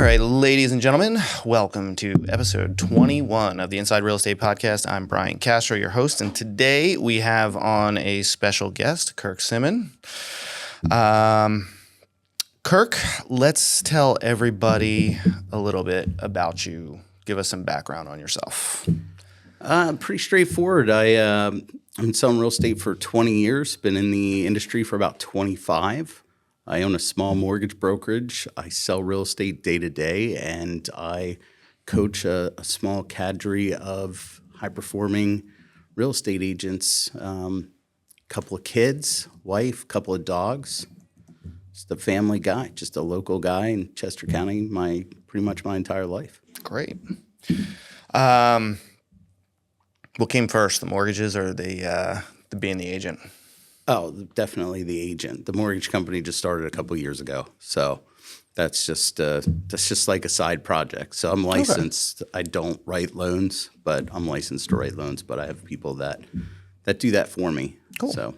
All right, ladies and gentlemen, welcome to episode 21 of the Inside Real Estate Podcast. I'm Brian Castro, your host, and today we have on a special guest, Kirk Simmon. Kirk, let's tell everybody a little bit about you. Give us some background on yourself. Pretty straightforward. I've been selling real estate for 20 years, been in the industry for about 25. I own a small mortgage brokerage. I sell real estate day to day, and I coach a small cadre of high-performing real estate agents. Couple of kids, wife, couple of dogs. Just a family guy, just a local guy in Chester County. Pretty much my entire life. Great. What came first, the mortgages or the being the agent? Oh, definitely the agent. The mortgage company just started a couple years ago, so that's just like a side project. So I'm licensed. Okay. I don't write loans, but I'm licensed to write loans. But I have people that do that for me. Cool. So,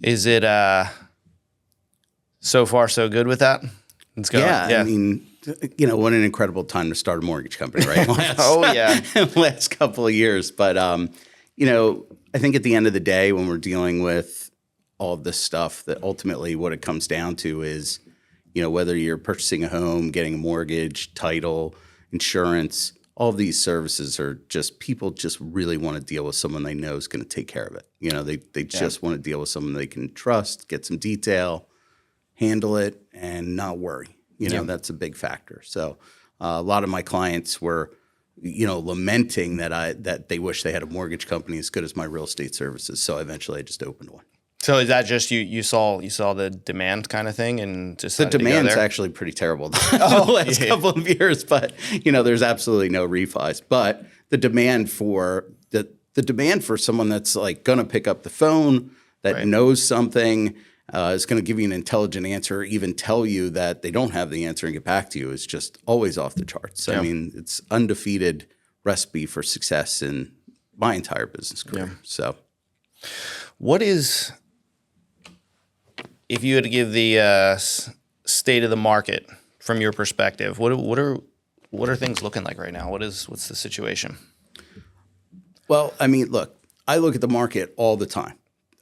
is it so far so good with that? It's going. Yeah. I mean, what an incredible time to start a mortgage company, right? Last couple of years, but I think at the end of the day, when we're dealing with all of this stuff, that ultimately what it comes down to is, whether you're purchasing a home, getting a mortgage, title, insurance, all of these services are just, people just really want to deal with someone they know is going to take care of it. They just want to deal with someone they can trust, get some detail, handle it, and not worry. That's a big factor. So a lot of my clients were lamenting that they wish they had a mortgage company as good as my real estate services. So eventually I just opened one. So is that just you saw the demand kind of thing and just the demand's actually pretty terrible the last couple of years, but there's absolutely no refis. But the demand for someone that's like going to pick up the phone, that knows something, is going to give you an intelligent answer, or even tell you that they don't have the answer and get back to you, is just always off the charts. Yeah. I mean, it's undefeated recipe for success in my entire business career. Yeah. So, what is, if you had to give the state of the market from your perspective, what are things looking like right now? What's the situation? Well, I mean, look, I look at the market all the time.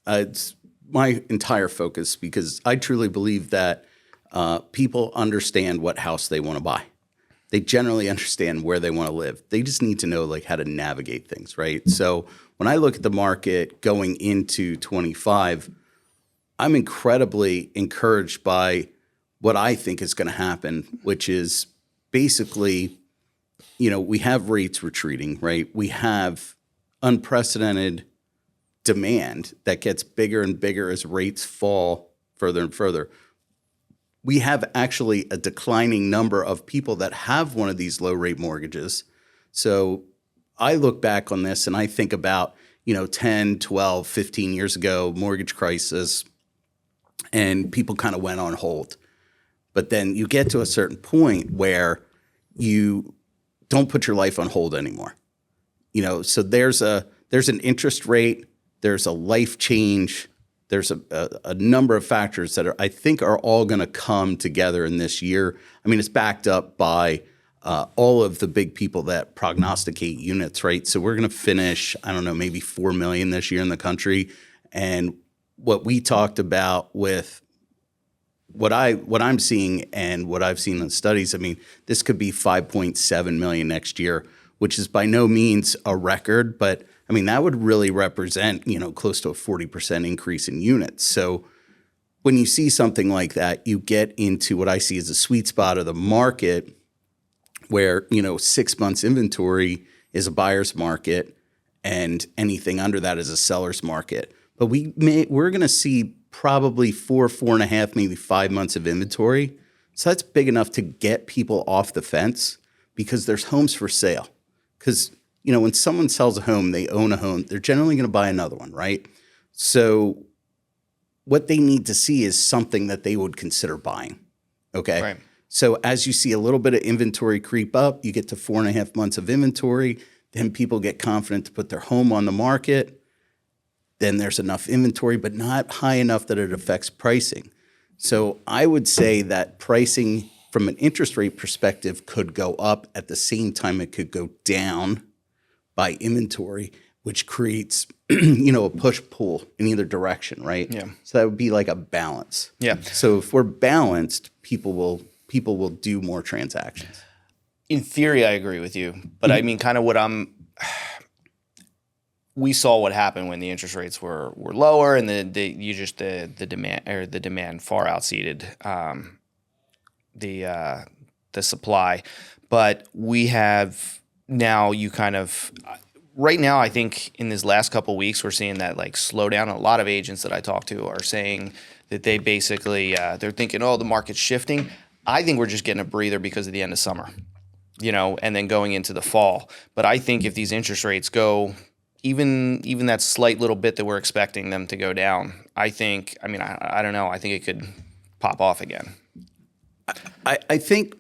It's my entire focus, because I truly believe that people understand what house they want to buy. They generally understand where they want to live. They just need to know how to navigate things, right? So when I look at the market going into 25, I'm incredibly encouraged by what I think is going to happen, which is basically, we have rates retreating, right? We have unprecedented demand that gets bigger and bigger as rates fall further and further. We have actually a declining number of people that have one of these low rate mortgages. So I look back on this and I think about, 10, 12, 15 years ago, mortgage crisis, and people kind of went on hold. But then you get to a certain point where you don't put your life on hold anymore. So there's an interest rate, there's a life change, there's a number of factors that I think are all going to come together in this year. I mean, it's backed up by all of the big people that prognosticate units, right? So we're going to finish, I don't know, maybe 4 million this year in the country. And what we talked about with what I'm seeing and what I've seen in studies, I mean, this could be 5.7 million next year, which is by no means a record, but I mean, that would really represent, close to a 40% increase in units. So when you see something like that, you get into what I see as a sweet spot of the market where, 6 months inventory is a buyer's market and anything under that is a seller's market. But we're going to see probably 4.5, maybe 5 months of inventory. So that's big enough to get people off the fence, because there's homes for sale. Because when someone sells a home, they own a home, they're generally going to buy another one, right? So what they need to see is something that they would consider buying, okay? Right. So as you see a little bit of inventory creep up, you get to 4.5 months of inventory, then people get confident to put their home on the market. Then there's enough inventory, but not high enough that it affects pricing. So I would say that pricing from an interest rate perspective, could go up at the same time it could go down by inventory, which creates, a push-pull in either direction, right? Yeah. So that would be like a balance. Yeah. So if we're balanced, people will do more transactions. In theory, I agree with you, but I mean, kind of we saw what happened when the interest rates were lower, and the demand far outseeded the supply. But we have now right now, I think in this last couple of weeks, we're seeing that like slow down. A lot of agents that I talk to are saying that they basically they're thinking, oh, the market's shifting. I think we're just getting a breather because of the end of summer, and then going into the fall. But I think if these interest rates go even that slight little bit that we're expecting them to go down, I don't know. I think it could pop off again. I think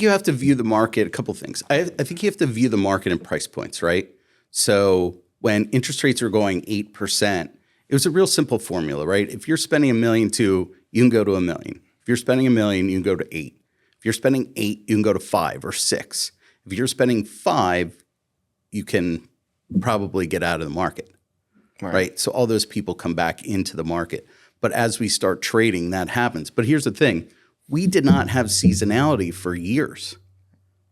you have to view the market, a couple of things. I think you have to view the market in price points, right? So when interest rates are going 8%, it was a real simple formula, right? If you're spending $1.2 million, you can go to $1 million. If you're spending $1 million, you can go to 8. If you're spending 8, you can go to 5 or 6. If you're spending 5, you can probably get out of the market, right? So all those people come back into the market. But as we start trading, that happens. But here's the thing. We did not have seasonality for years,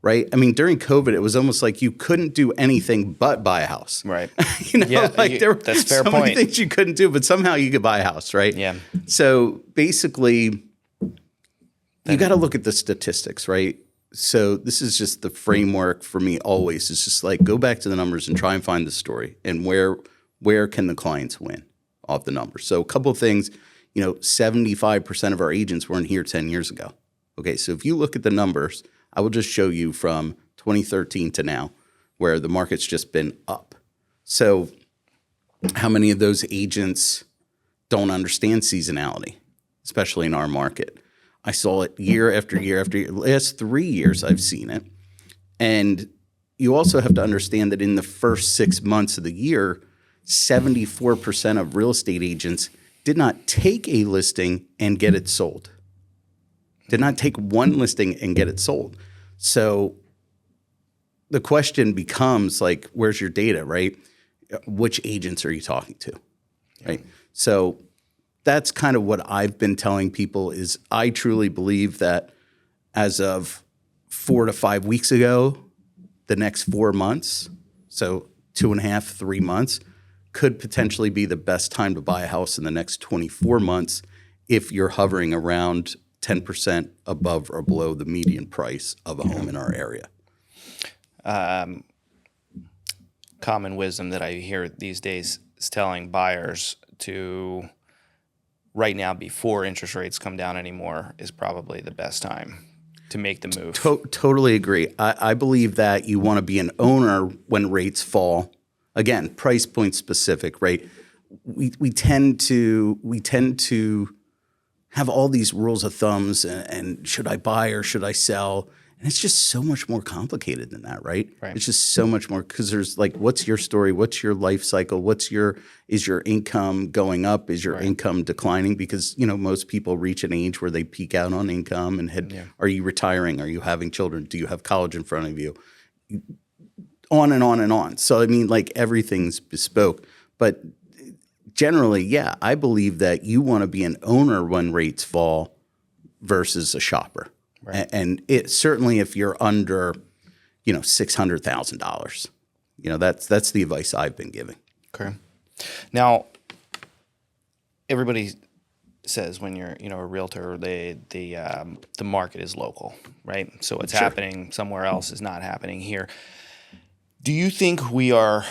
right? I mean, during COVID, it was almost like you couldn't do anything but buy a house. Right. There were that's fair so point. many things you couldn't do, but somehow you could buy a house, right? Yeah. So basically, you got to look at the statistics, right? So this is just the framework for me always. It's just like go back to the numbers and try and find the story and where can the clients win off the numbers. So a couple of things, 75% of our agents weren't here 10 years ago. Okay, so if you look at the numbers, I will just show you from 2013 to now where the market's just been up. So how many of those agents don't understand seasonality, especially in our market? I saw it year after year after year. Last 3 years, I've seen it. And you also have to understand that in the first 6 months of the year, 74% of real estate agents did not take a listing and get it sold. Did not take one listing and get it sold. So the question becomes like, where's your data, right? Which agents are you talking to, right? So that's kind of what I've been telling people is I truly believe that as of 4 to 5 weeks ago, the next 4 months, so 2.5, 3 months, could potentially be the best time to buy a house in the next 24 months if you're hovering around 10% above or below the median price of a home in our area. Common wisdom that I hear these days is telling buyers to right now, before interest rates come down anymore, is probably the best time to make the move. Totally agree. I believe that you want to be an owner when rates fall. Again, price point specific, right? We tend to have all these rules of thumbs and should I buy or should I sell? And it's just so much more complicated than that, right? It's just so much more because there's like, what's your story? What's your life cycle? Is your income going up? Is your income declining? Because, most people reach an age where they peak out on income and are you retiring? Are you having children? Do you have college in front of you? On and on and on. So, I mean, like everything's bespoke. But generally, I believe that you want to be an owner when rates fall versus a shopper. Right. And it certainly if you're under, $600,000, that's the advice I've been giving. Okay. Now, everybody says when you're, a realtor, the market is local, right? So what's happening somewhere else is not happening here. Do you think we are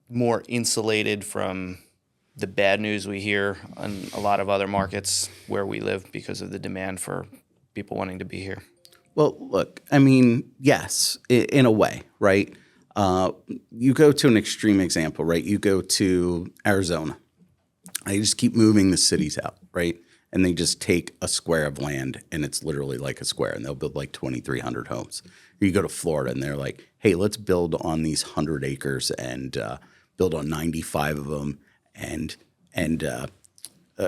more insulated from the bad news we hear in a lot of other markets where we live because of the demand for people wanting to be here? Well, look, I mean, yes, in a way, right? You go to an extreme example, right? You go to Arizona. They just keep moving the cities out, right? And they just take a square of land and it's literally like a square and they'll build like 2,300 homes. Or you go to Florida and they're like, hey, let's build on these 100 acres and build on 95 of them and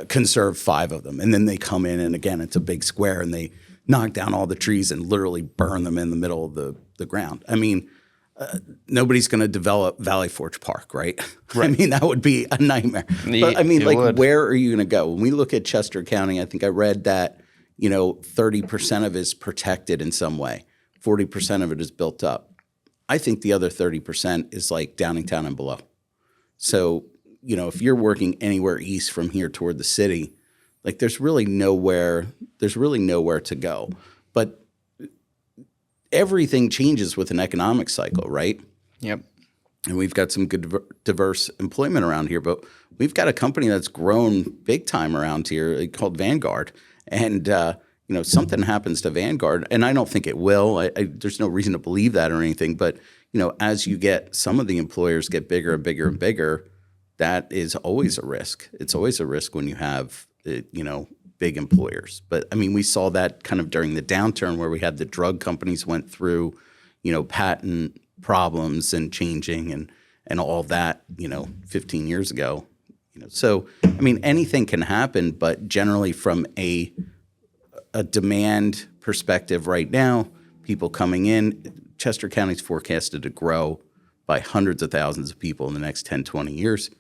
conserve 5 of them. And then they come in, and again, it's a big square, and they knock down all the trees and literally burn them in the middle of the ground. I mean, nobody's going to develop Valley Forge Park, right? I mean, that would be a nightmare. But I mean, where are you going to go? When we look at Chester County, I think I read that, 30% of it is protected in some way. 40% of it is built up. I think the other 30% is like Downingtown and below. So, if you're working anywhere east from here toward the city, like there's really nowhere to go. But everything changes with an economic cycle, right? Yep. And we've got some good diverse employment around here, but we've got a company that's grown big time around here called Vanguard. And, something happens to Vanguard, and I don't think it will. There's no reason to believe that or anything. But, as you get some of the employers get bigger and bigger and bigger, that is always a risk. It's always a risk when you have, big employers. But, I mean, we saw that kind of during the downturn where we had the drug companies went through, patent problems and changing and all that, 15 years ago. So, I mean, anything can happen, but generally from a demand perspective right now, people coming in, Chester County's forecasted to grow by hundreds of thousands of people in the next 10, 20 years.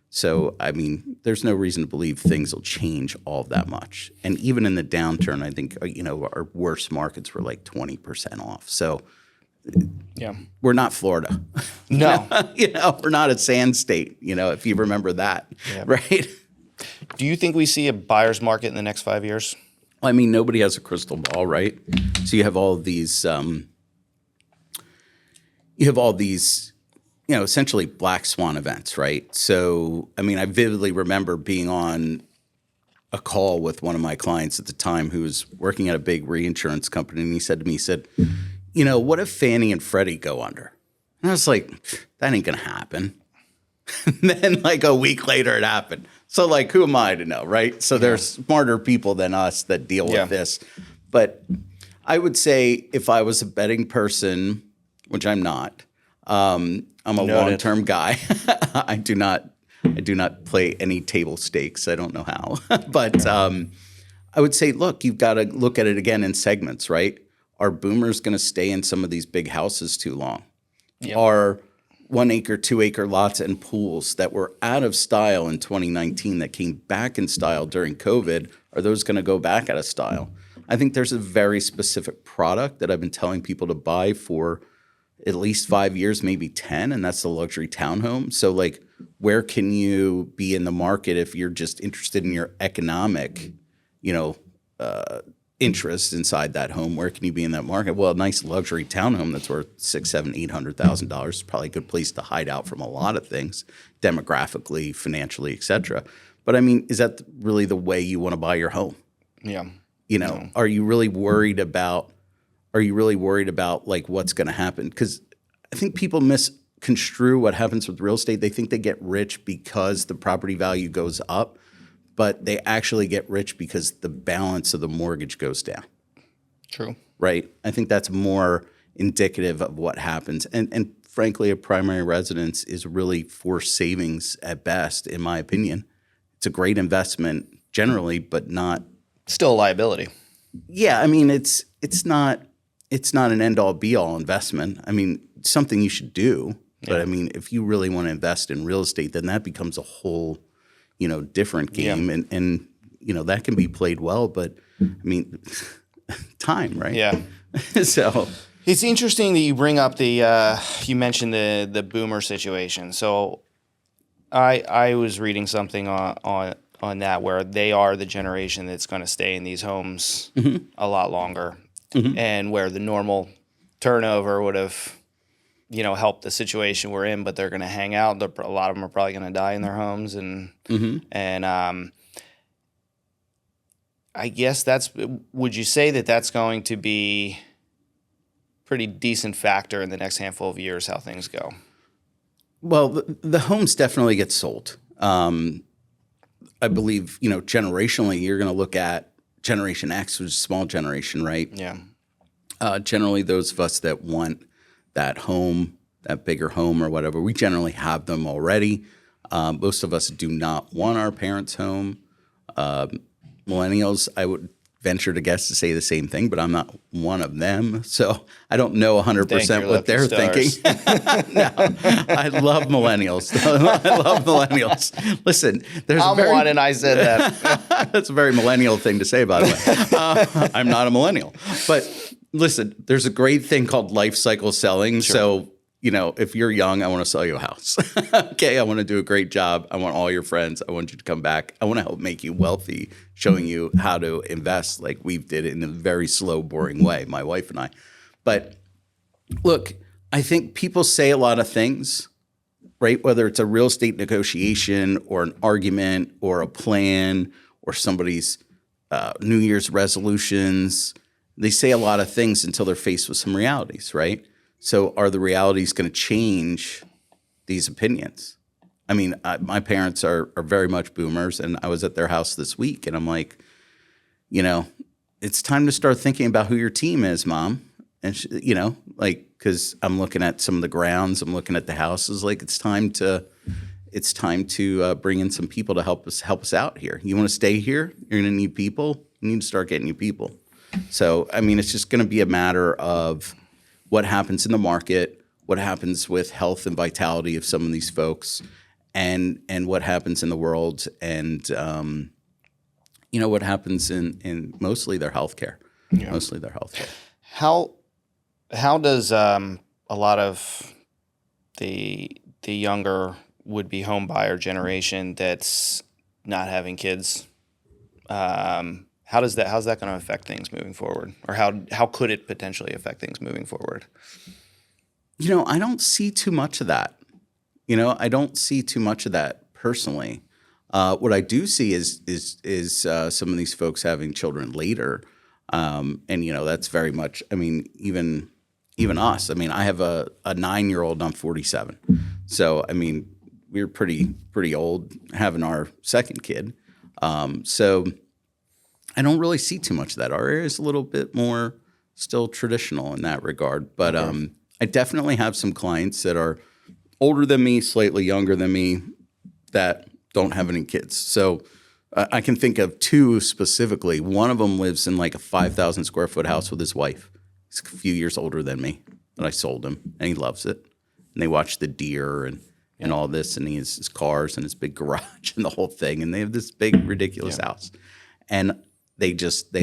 So, I mean, there's no reason to believe things will change all that much. And even in the downturn, I think, our worst markets were like 20% off. So, yeah, we're not Florida. No. We're not a sand state, if you remember that, right? Do you think we see a buyer's market in the next 5 years? I mean, nobody has a crystal ball, right? So you have all these, essentially black swan events, right? So, I mean, I vividly remember being on a call with one of my clients at the time who was working at a big reinsurance company, and he said to me, what if Fannie and Freddie go under? And I was like, that ain't going to happen. And then like a week later it happened. So like, who am I to know, right? So there's smarter people than us that deal with this. But I would say if I was a betting person, which I'm not, I'm a long-term guy. I do not play any table stakes. I don't know how. But I would say, look, you've got to look at it again in segments, right? Are boomers going to stay in some of these big houses too long? Yep. Are 1 acre, 2 acre lots and pools that were out of style in 2019 that came back in style during COVID, are those going to go back out of style? I think there's a very specific product that I've been telling people to buy for at least 5 years, maybe 10, and that's the luxury townhome. So like, where can you be in the market if you're just interested in your economic, interest inside that home? Where can you be in that market? Well, a nice luxury townhome that's worth $600,000, $700,000, $800,000 is probably a good place to hide out from a lot of things, demographically, financially, et cetera. But I mean, is that really the way you want to buy your home? Yeah. No. Are you really worried about like what's going to happen? Because I think people misconstrue what happens with real estate. They think they get rich because the property value goes up, but they actually get rich because the balance of the mortgage goes down. True. Right? I think that's more indicative of what happens. And frankly, a primary residence is really for savings at best, in my opinion. It's a great investment generally, but not still a liability. Yeah, I mean, it's not an end-all be-all investment. I mean, it's something you should do. But I mean, if you really want to invest in real estate, then that becomes a whole different game, and that can be played well, but I mean, time, right? Yeah. So it's interesting that you bring up you mentioned the boomer situation. So I was reading something on that where they are the generation that's going to stay in these homes a lot longer, and where the normal turnover would have help the situation we're in, but they're going to hang out. A lot of them are probably going to die in their homes, and I guess would you say that that's going to be pretty decent factor in the next handful of years, how things go? Well, the homes definitely get sold. I believe, generationally, you're going to look at Generation X, which is a small generation, right? Yeah. Generally, those of us that want that home, that bigger home or whatever, we generally have them already. Most of us do not want our parents' home. Millennials, I would venture to guess to say the same thing, but I'm not one of them. So I don't know 100% what they're thinking. No, I love millennials. I love millennials. Listen, I'm one and I said that. That's a very millennial thing to say, by the way. I'm not a millennial. But listen, there's a great thing called life cycle selling. Sure. So, if you're young, I want to sell you a house. Okay, I want to do a great job. I want all your friends. I want you to come back. I want to help make you wealthy, showing you how to invest like we did in a very slow, boring way, my wife and I. But look, I think people say a lot of things, right? Whether it's a real estate negotiation or an argument or a plan or somebody's New Year's resolutions. They say a lot of things until they're faced with some realities, right? So are the realities going to change these opinions? I mean, my parents are very much boomers, and I was at their house this week, and I'm like, it's time to start thinking about who your team is, Mom. And, because I'm looking at some of the grounds, I'm looking at the houses, like it's time to bring in some people to help us out here. You want to stay here? You're going to need people. You need to start getting you people. So, I mean, it's just going to be a matter of what happens in the market, what happens with health and vitality of some of these folks, and what happens in the world, and what happens in mostly their healthcare. Yeah. Mostly their healthcare. How does a lot of the younger would-be home buyer generation that's not having kids, how's that going to affect things moving forward? Or how could it potentially affect things moving forward? I don't see too much of that. I don't see too much of that personally. What I do see is some of these folks having children later. And that's very much, I mean, even us. I mean, I have a 9-year-old, I'm 47. So, I mean, we're pretty old having our second kid. So I don't really see too much of that. Our area is a little bit more still traditional in that regard. But I definitely have some clients that are older than me, slightly younger than me, that don't have any kids. So I can think of two specifically. One of them lives in like a 5,000 square foot house with his wife. He's a few years older than me, and I sold him, and he loves it. And they watch the deer and all this, and he has his cars and his big garage and the whole thing. And they have this big, ridiculous house. And they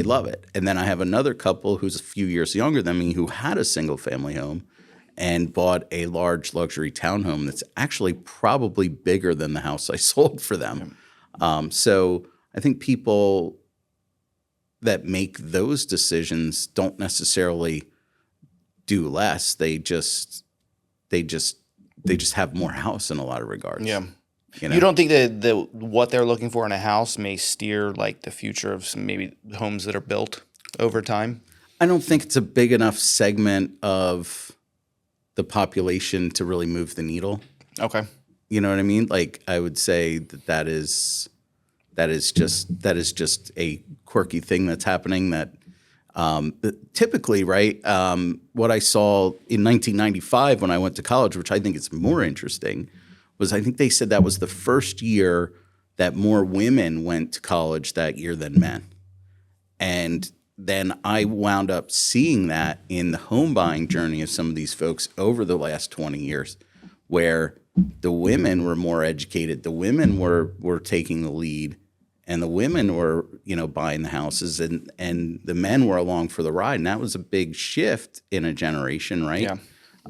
love it. And then I have another couple who's a few years younger than me who had a single family home and bought a large luxury townhome that's actually probably bigger than the house I sold for them. So I think people that make those decisions don't necessarily do less. They just have more house in a lot of regards. Yeah. You don't think that what they're looking for in a house may steer like the future of some maybe homes that are built over time? I don't think it's a big enough segment of the population to really move the needle. Okay. You know what I mean? Like I would say that is just a quirky thing that's happening that typically, right, what I saw in 1995 when I went to college, which I think is more interesting, was I think they said that was the first year that more women went to college that year than men. And then I wound up seeing that in the home buying journey of some of these folks over the last 20 years, where the women were more educated, the women were taking the lead, and the women were, buying the houses, and the men were along for the ride. And that was a big shift in a generation, right?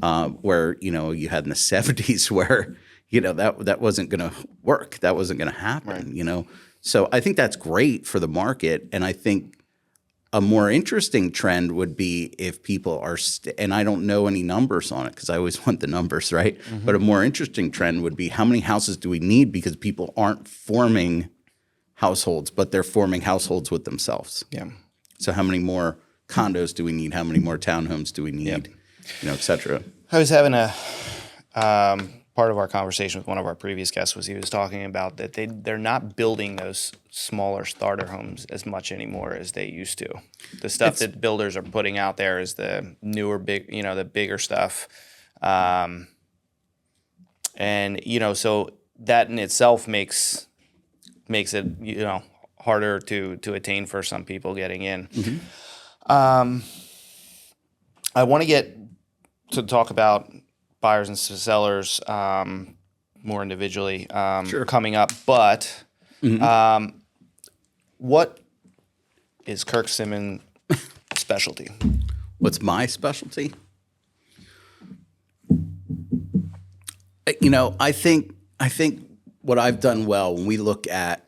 Yeah. Where, you had in the 70s where, that wasn't going to work. That wasn't going to happen, right. So I think that's great for the market. And I think a more interesting trend would be if people are, and I don't know any numbers on it because I always want the numbers, right? Mm-hmm. But a more interesting trend would be how many houses do we need, because people aren't forming households, but they're forming households with themselves. Yeah. So how many more condos do we need? How many more townhomes do we need? Yep. Et cetera. I was having a part of our conversation with one of our previous guests was he was talking about that they're not building those smaller starter homes as much anymore as they used to. The stuff that builders are putting out there is the newer the bigger stuff. And so that in itself makes it, harder to attain for some people getting in. I want to get to talk about buyers and sellers more individually coming up, but what is Kirk Simmon specialty? What's my specialty? I think what I've done well when we look at,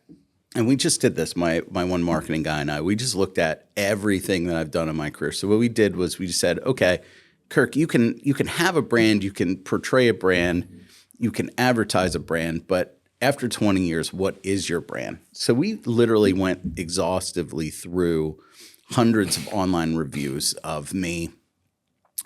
and we just did this, my one marketing guy and I, we just looked at everything that I've done in my career. So what we did was we just said, okay, Kirk, you can have a brand, you can portray a brand, you can advertise a brand, but after 20 years, what is your brand? So we literally went exhaustively through hundreds of online reviews of me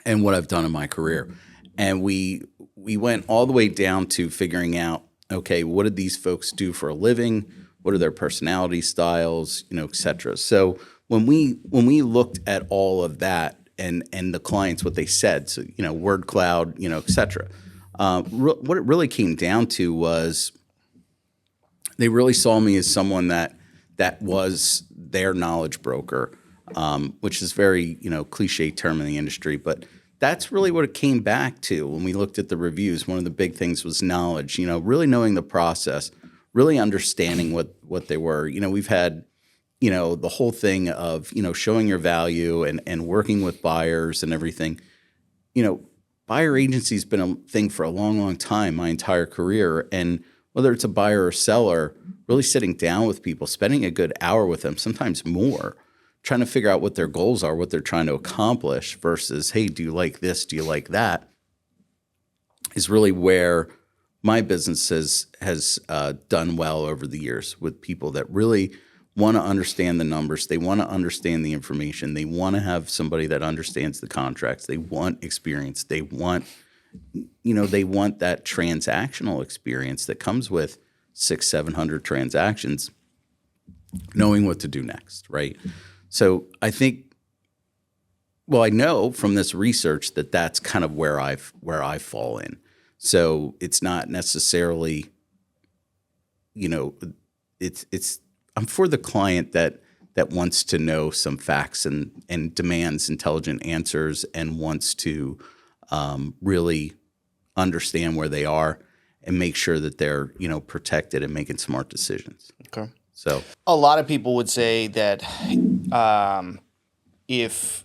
and what I've done in my career. And we went all the way down to figuring out, okay, what did these folks do for a living? What are their personality styles, et cetera. So when we looked at all of that and the clients, what they said, so, word cloud, et cetera, what it really came down to was they really saw me as someone that was their knowledge broker, which is very, cliche term in the industry, but that's really what it came back to when we looked at the reviews. One of the big things was knowledge, really knowing the process, really understanding what they were. We've had, the whole thing of, showing your value and working with buyers and everything. Buyer agency's been a thing for a long, long time, my entire career. And whether it's a buyer or seller, really sitting down with people, spending a good hour with them, sometimes more, trying to figure out what their goals are, what they're trying to accomplish versus, hey, do you like this? Do you like that? Is really where my business has done well over the years with people that really want to understand the numbers. They want to understand the information. They want to have somebody that understands the contracts. They want experience. They want, they want that transactional experience that comes with 600-700 transactions, knowing what to do next, right? So I think, I know from this research that that's kind of where I fall in. So it's not necessarily, it's I'm for the client that wants to know some facts and demands intelligent answers and wants to really understand where they are and make sure that they're, protected and making smart decisions. Okay. So a lot of people would say that if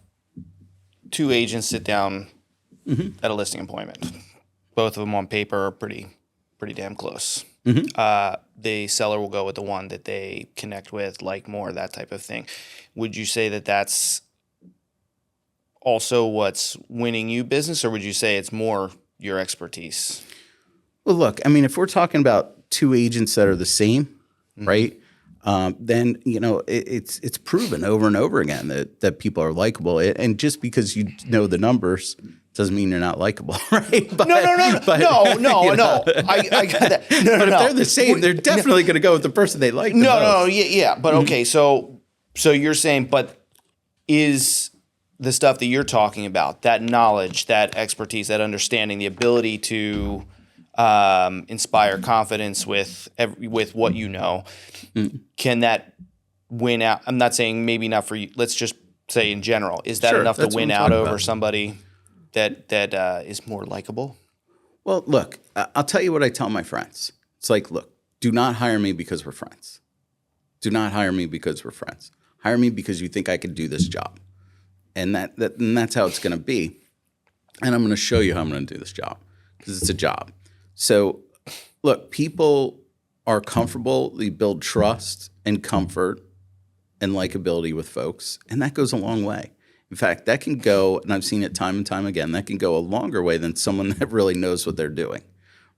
two agents sit down at a listing appointment, both of them on paper are pretty damn close. The seller will go with the one that they connect with, like more, that type of thing. Would you say that that's also what's winning you business, or would you say it's more your expertise? Well, look, if we're talking about two agents that are the same, right? Then it's proven over and over again that people are likable. And just because you know the numbers doesn't mean you're not likable, right? But, no. I got that. No. But if they're the same, they're definitely going to go with the person they like. Yeah. But okay, so you're saying, but is the stuff that you're talking about, that knowledge, that expertise, that understanding, the ability to inspire confidence with what you know, can that win out? I'm not saying maybe not for you. Let's just say in general, is that enough to win out over somebody that is more likable? Well, look, I'll tell you what I tell my friends. It's like, look, do not hire me because we're friends. Do not hire me because we're friends. Hire me because you think I could do this job. And that's how it's going to be. And I'm going to show you how I'm going to do this job because it's a job. So, look, people are comfortable. They build trust and comfort and likability with folks, and that goes a long way. In fact, that can go, and I've seen it time and time again, that can go a longer way than someone that really knows what they're doing,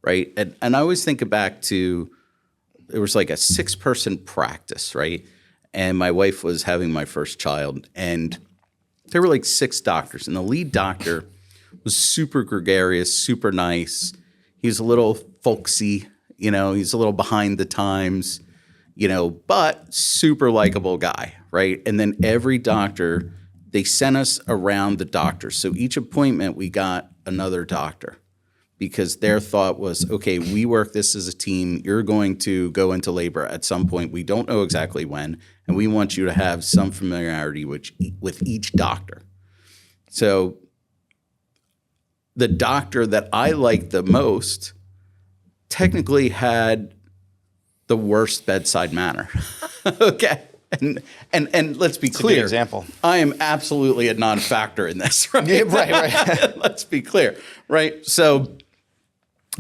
right? And I always think back to, there was like a 6-person practice, right? And my wife was having my first child, and there were like 6 doctors, and the lead doctor was super gregarious, super nice. He was a little folksy, he's a little behind the times, but super likable guy, right? And then every doctor, they sent us around the doctors. So each appointment, we got another doctor because their thought was, okay, we work this as a team. You're going to go into labor at some point. We don't know exactly when, and we want you to have some familiarity with each doctor. So the doctor that I liked the most technically had the worst bedside manner. Okay. And let's be clear. A good example. I am absolutely a non-factor in this. Right? Yeah, right. Let's be clear. Right. So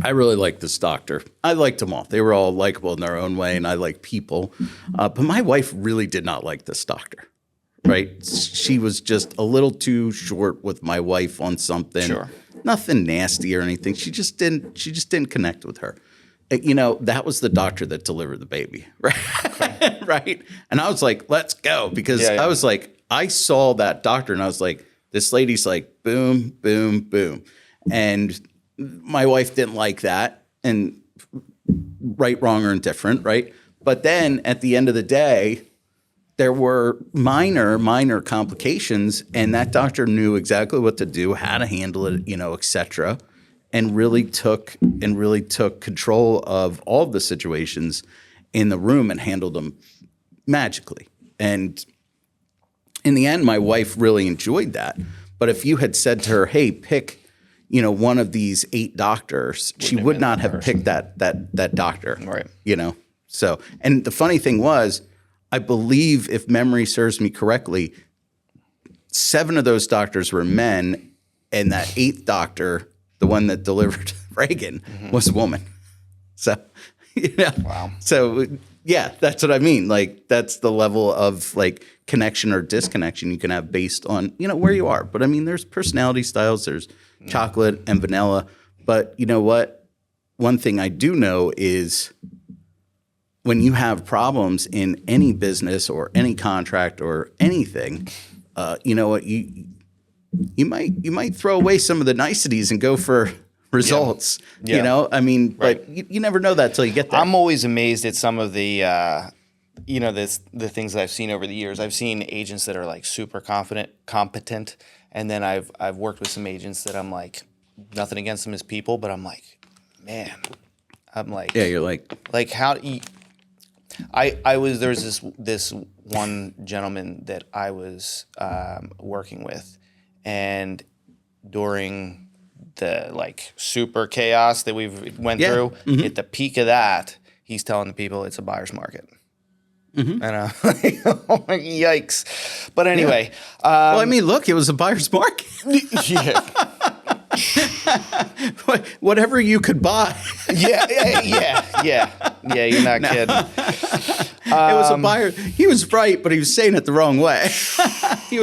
I really liked this doctor. I liked them all. They were all likable in their own way, and I like people. But my wife really did not like this doctor. Right. She was just a little too short with my wife on something. Sure. Nothing nasty or anything. She just didn't connect with her. You know, that was the doctor that delivered the baby, right? Right. And I was like, let's go. Because I was like, I saw that doctor and I was like, this lady's like, boom, boom, boom. And my wife didn't like that. And right, wrong, or indifferent, right? But then at the end of the day, there were minor complications. And that doctor knew exactly what to do, how to handle it, you know, et cetera. And really took control of all of the situations in the room and handled them magically. And in the end, my wife really enjoyed that. But if you had said to her, "Hey, pick, you know, one of these 8 doctors," she would not have picked that doctor. Right. You know. So, and the funny thing was, I believe, if memory serves me correctly, 7 of those doctors were men, and that 8th doctor, the one that delivered Reagan, was a woman. So, you know, wow. So, yeah, that's what I mean. Like, that's the level of like connection or disconnection you can have based on, you know, where you are. But I mean, there's personality styles, there's chocolate and vanilla. But you know what? One thing I do know is when you have problems in any business or any contract or anything, you know what? You might throw away some of the niceties and go for results. Yeah. You know, I mean, but you never know that till you get there. I'm always amazed at some of the, you know, the things that I've seen over the years. I've seen agents that are like super competent, and then I've worked with some agents that I'm like, nothing against them as people, but I'm like, man, yeah, you're like how I was there was this one gentleman that I was working with. And during the like super chaos that we've went through, at the peak of that, he's telling the people it's a buyer's market. And I'm like, yikes. But anyway. Well, I mean, look, it was a buyer's market. Yeah. Whatever you could buy. Yeah, you're not kidding. It was a buyer. He was right, but he was saying it the wrong way. he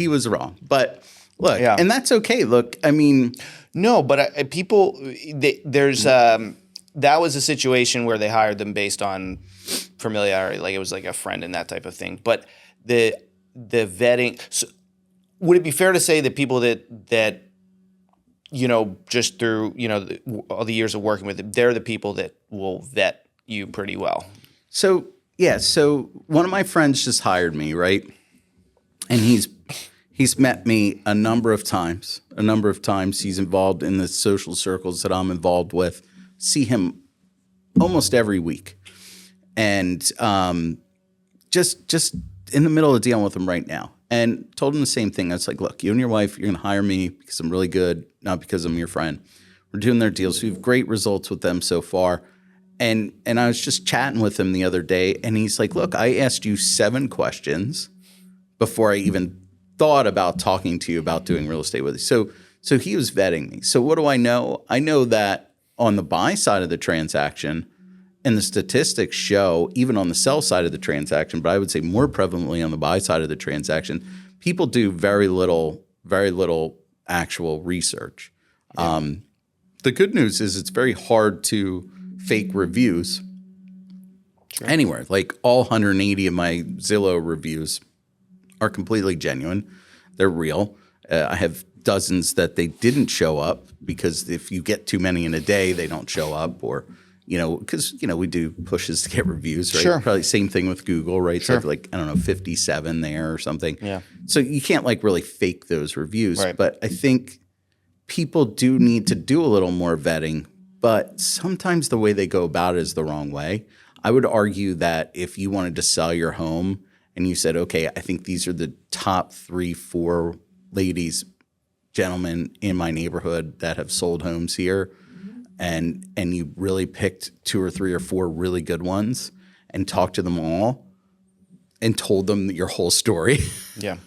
was wrong. But look, and that's okay. Look, I mean, no, but people, there's that was a situation where they hired them based on familiarity, like it was like a friend and that type of thing. But the vetting. So would it be fair to say that people that you know, just through, you know, all the years of working with them, they're the people that will vet you pretty well? So, yeah. So one of my friends just hired me, right? And he's met me a number of times. He's involved in the social circles that I'm involved with. See him almost every week. And just in the middle of dealing with him right now. And told him the same thing. I was like, look, you and your wife, you're going to hire me because I'm really good, not because I'm your friend. We're doing their deals. We have great results with them so far. And I was just chatting with him the other day, and he's like, look, I asked you 7 questions before I even thought about talking to you about doing real estate with you. So he was vetting me. So what do I know? I know that on the buy side of the transaction, and the statistics show, even on the sell side of the transaction, but I would say more prevalently on the buy side of the transaction, people do very little actual research. Yeah. The good news is it's very hard to fake reviews anywhere. Like all 180 of my Zillow reviews are completely genuine. They're real. I have dozens that they didn't show up because if you get too many in a day, they don't show up, or you know, because, you know, we do pushes to get reviews, right? Sure. Probably same thing with Google, right? Sure. So like, I don't know, 57 there or something. Yeah. So you can't like really fake those reviews. Right. But I think people do need to do a little more vetting, but sometimes the way they go about it is the wrong way. I would argue that if you wanted to sell your home and you said, okay, I think these are the top 3, 4 ladies, gentlemen in my neighborhood that have sold homes here, and you really picked 2 or 3 or 4 really good ones and talked to them all and told them your whole story. Yeah.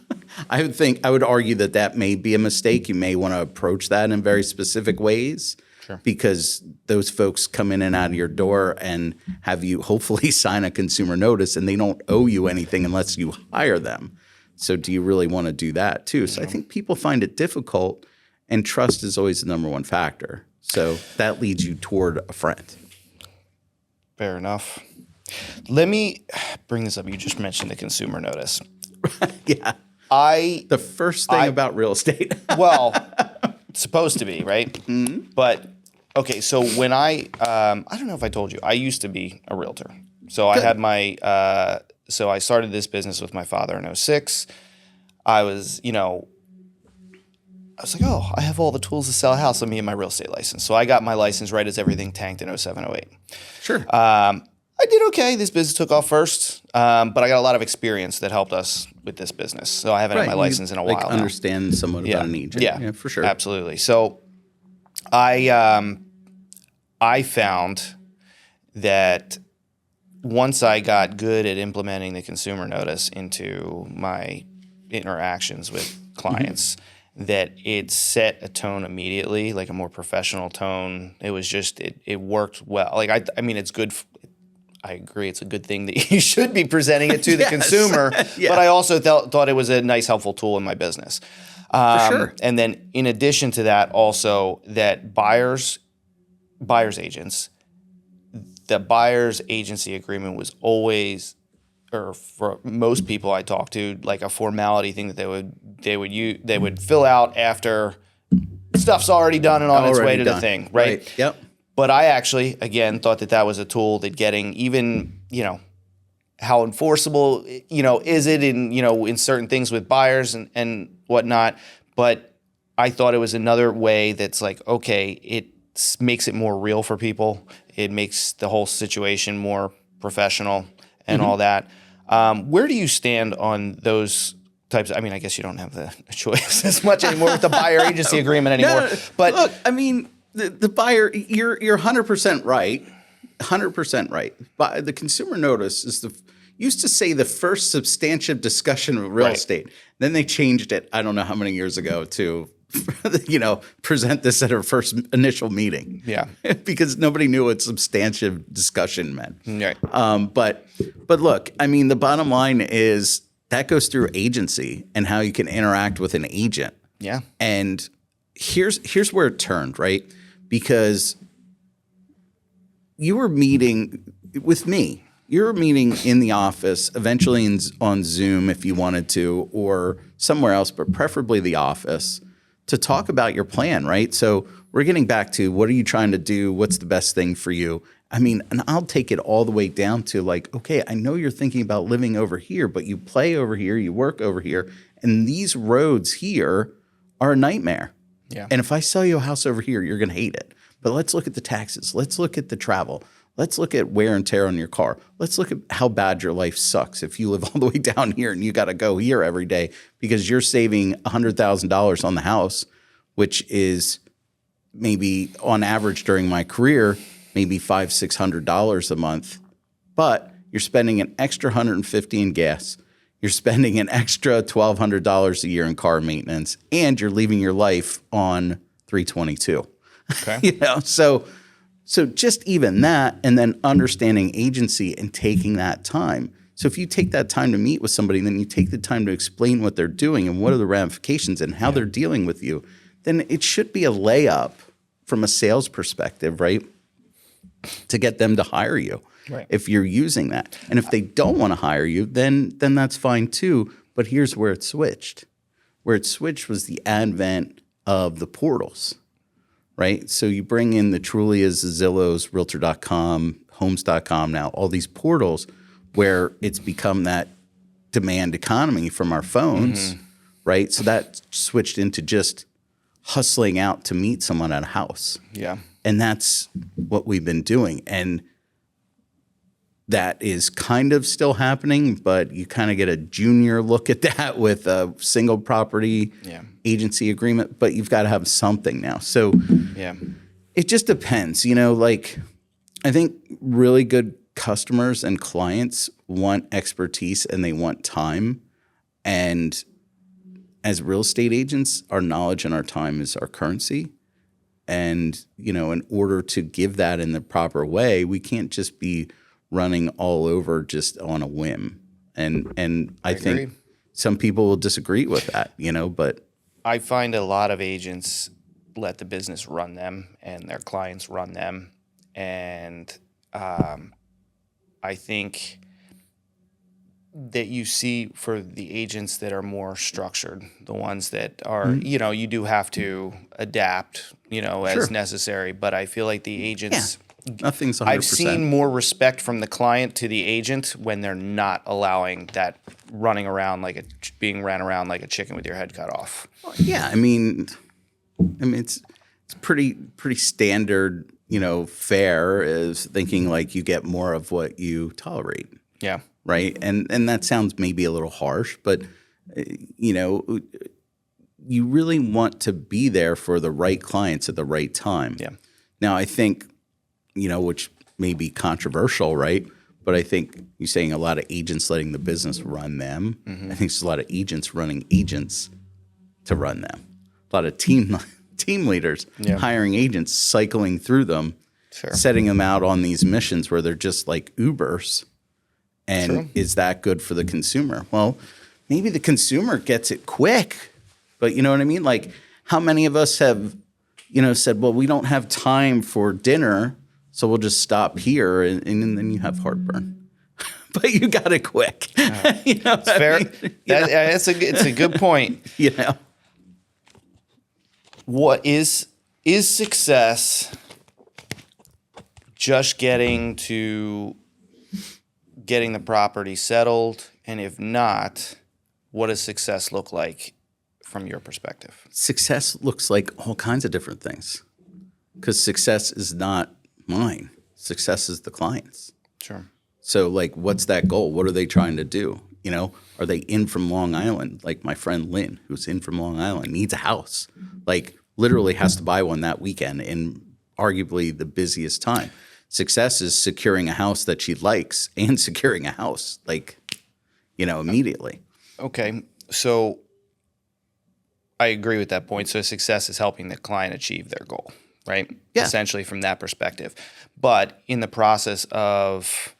I would argue that may be a mistake. You may want to approach that in very specific ways. Sure. Because those folks come in and out of your door and have you hopefully sign a consumer notice, and they don't owe you anything unless you hire them. So do you really want to do that too? So I think people find it difficult, and trust is always the number one factor. So that leads you toward a friend. Fair enough. Let me bring this up. You just mentioned the consumer notice. Yeah. The first thing about real estate. Well, it's supposed to be, right? Mm-hmm. But okay, so when I don't know if I told you, I used to be a realtor. So I had my so I started this business with my father in 2006. I was like, oh, I have all the tools to sell a house. Let me get my real estate license. So I got my license right as everything tanked in 2007, 2008. Sure. I did okay. This business took off first, but I got a lot of experience that helped us with this business. So I haven't had my license in a while now. Understand somewhat about an agent. Yeah, for sure. Absolutely. So I found that once I got good at implementing the consumer notice into my interactions with clients, that it set a tone immediately, like a more professional tone. It was just, it worked well. Like, I mean, it's good. I agree. It's a good thing that you should be presenting it to the consumer, but I also thought it was a nice, helpful tool in my business. For sure. And then in addition to that, also that buyer's agents, the buyer's agency agreement was always, or for most people I talked to, like a formality thing that they would fill out after stuff's already done and on its way to the thing, right? Yep. But I actually, again, thought that was a tool that getting even, how enforceable, is it in certain things with buyers and whatnot. But I thought it was another way that's like, okay, it makes it more real for people. It makes the whole situation more professional and all that. Where do you stand on those types? I mean, I guess you don't have the choice as much anymore with the buyer agency agreement anymore. No, but look, I mean, the buyer, you're 100% right. 100% right. But the consumer notice is used to say the first substantive discussion of real estate. Then they changed it, I don't know how many years ago, to present this at our first initial meeting. Yeah. Because nobody knew what substantive discussion meant. Right. But look, I mean, the bottom line is that goes through agency and how you can interact with an agent. Yeah. And here's where it turned, right? Because you were meeting with me. You were meeting in the office, eventually on Zoom if you wanted to, or somewhere else, but preferably the office, to talk about your plan, right? So we're getting back to what are you trying to do? What's the best thing for you? I mean, and I'll take it all the way down to like, okay, I know you're thinking about living over here, but you play over here, you work over here, and these roads here are a nightmare. Yeah. And if I sell you a house over here, you're going to hate it. But let's look at the taxes. Let's look at the travel. Let's look at wear and tear on your car. Let's look at how bad your life sucks if you live all the way down here and you got to go here every day because you're saving $100,000 on the house, which is maybe on average during my career, maybe $500-$600 a month. But you're spending an extra $150 in gas. You're spending an extra $1,200 a year in car maintenance, and you're leaving your life on 322. Okay. So just even that, and then understanding agency and taking that time. So if you take that time to meet with somebody, then you take the time to explain what they're doing and what are the ramifications and how they're dealing with you, then it should be a layup from a sales perspective, right? To get them to hire you. Right. If you're using that. And if they don't want to hire you, then that's fine too. But here's where it switched. Where it switched was the advent of the portals, right? So you bring in the Trulias, the Zillows, Realtor.com, Homes.com now, all these portals where it's become that demand economy from our phones, right? So that switched into just hustling out to meet someone at a house. Yeah. And that's what we've been doing. And that is kind of still happening, but you kind of get a junior look at that with a single property agency agreement, but you've got to have something now. So it just depends, like I think really good customers and clients want expertise and they want time. And as real estate agents, our knowledge and our time is our currency. And, in order to give that in the proper way, we can't just be running all over just on a whim. And I think some people will disagree with that, but I find a lot of agents let the business run them and their clients run them. And I think that you see for the agents that are more structured, the ones that are, you do have to adapt, as necessary. But I feel like the agents, nothing's 100%. I've seen more respect from the client to the agent when they're not allowing that running around being ran around like a chicken with your head cut off. Well, yeah, I mean, it's pretty standard, fare is thinking like you get more of what you tolerate. Yeah. Right. And that sounds maybe a little harsh, but, you really want to be there for the right clients at the right time. Yeah. Now, I think, which may be controversial, right? But I think you're saying a lot of agents letting the business run them. Mm-hmm. I think there's a lot of agents running agents to run them. A lot of team leaders hiring agents, cycling through them, setting them out on these missions where they're just like Ubers. And is that good for the consumer? Well, maybe the consumer gets it quick, but you know what I mean? Like how many of us have, said, well, we don't have time for dinner, so we'll just stop here, and then you have heartburn. But you got it quick. It's fair. It's a good point. What is success just getting the property settled? And if not, what does success look like from your perspective? Success looks like all kinds of different things because success is not mine. Success is the client's. Sure. So like, what's that goal? What are they trying to do? Are they in from Long Island? Like my friend Lynn, who's in from Long Island, needs a house, like literally has to buy one that weekend in arguably the busiest time. Success is securing a house that she likes and securing a house, immediately. Okay. So I agree with that point. So success is helping the client achieve their goal, right? Yeah. Essentially from that perspective. But in the process of,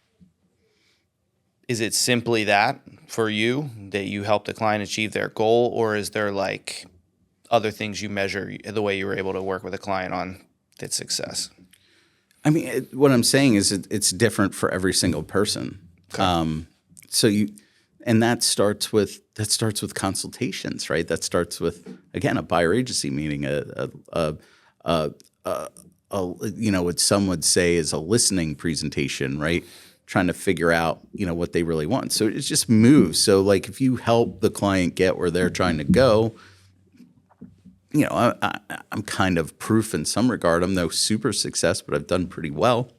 is it simply that for you, that you help the client achieve their goal? Or is there like other things you measure the way you were able to work with a client on that's success? I mean, what I'm saying is it's different for every single person. Okay. And that starts with consultations, right? That starts with, again, a buyer agency meeting, what some would say is a listening presentation, right? Trying to figure out, what they really want. So it just moves. So like if you help the client get where they're trying to go, I'm kind of proof in some regard. I'm no super success, but I've done pretty well.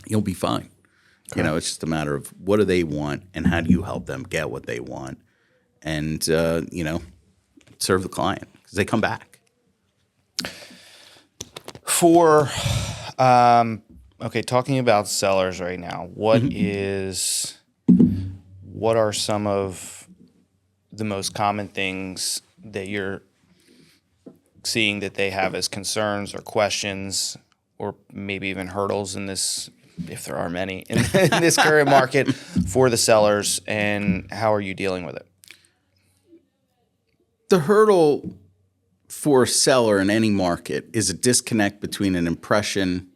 You'll be fine. Okay. It's just a matter of what do they want and how do you help them get what they want and, serve the client because they come back. Talking about sellers right now, what are some of the most common things that you're seeing that they have as concerns or questions or maybe even hurdles in this, if there are many, in this current market for the sellers, and how are you dealing with it? The hurdle for a seller in any market is a disconnect between an impression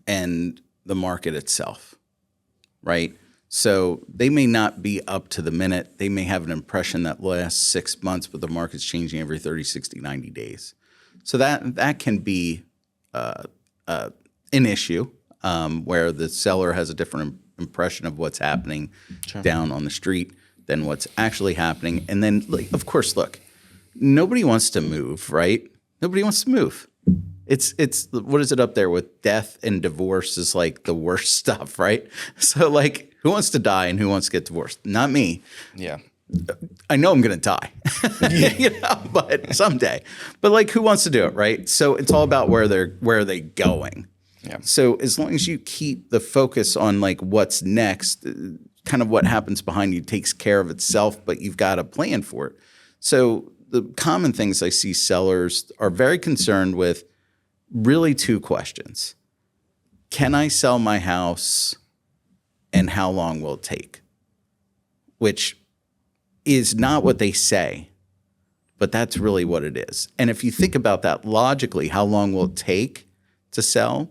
and the market itself, right? So they may not be up to the minute. They may have an impression that lasts 6 months, but the market's changing every 30, 60, 90 days. So that can be an issue where the seller has a different impression of what's happening down on the street than what's actually happening. And then, of course, look, nobody wants to move, right? Nobody wants to move. It's what is it up there with death and divorce is like the worst stuff, right? So like, who wants to die and who wants to get divorced? Not me. Yeah. I know I'm going to die, but someday. But like, who wants to do it, right? So it's all about where are they going. Yeah. So as long as you keep the focus on like what's next, kind of what happens behind you takes care of itself, but you've got a plan for it. So the common things I see sellers are very concerned with really two questions. Can I sell my house and how long will it take? Which is not what they say, but that's really what it is. And if you think about that logically, how long will it take to sell?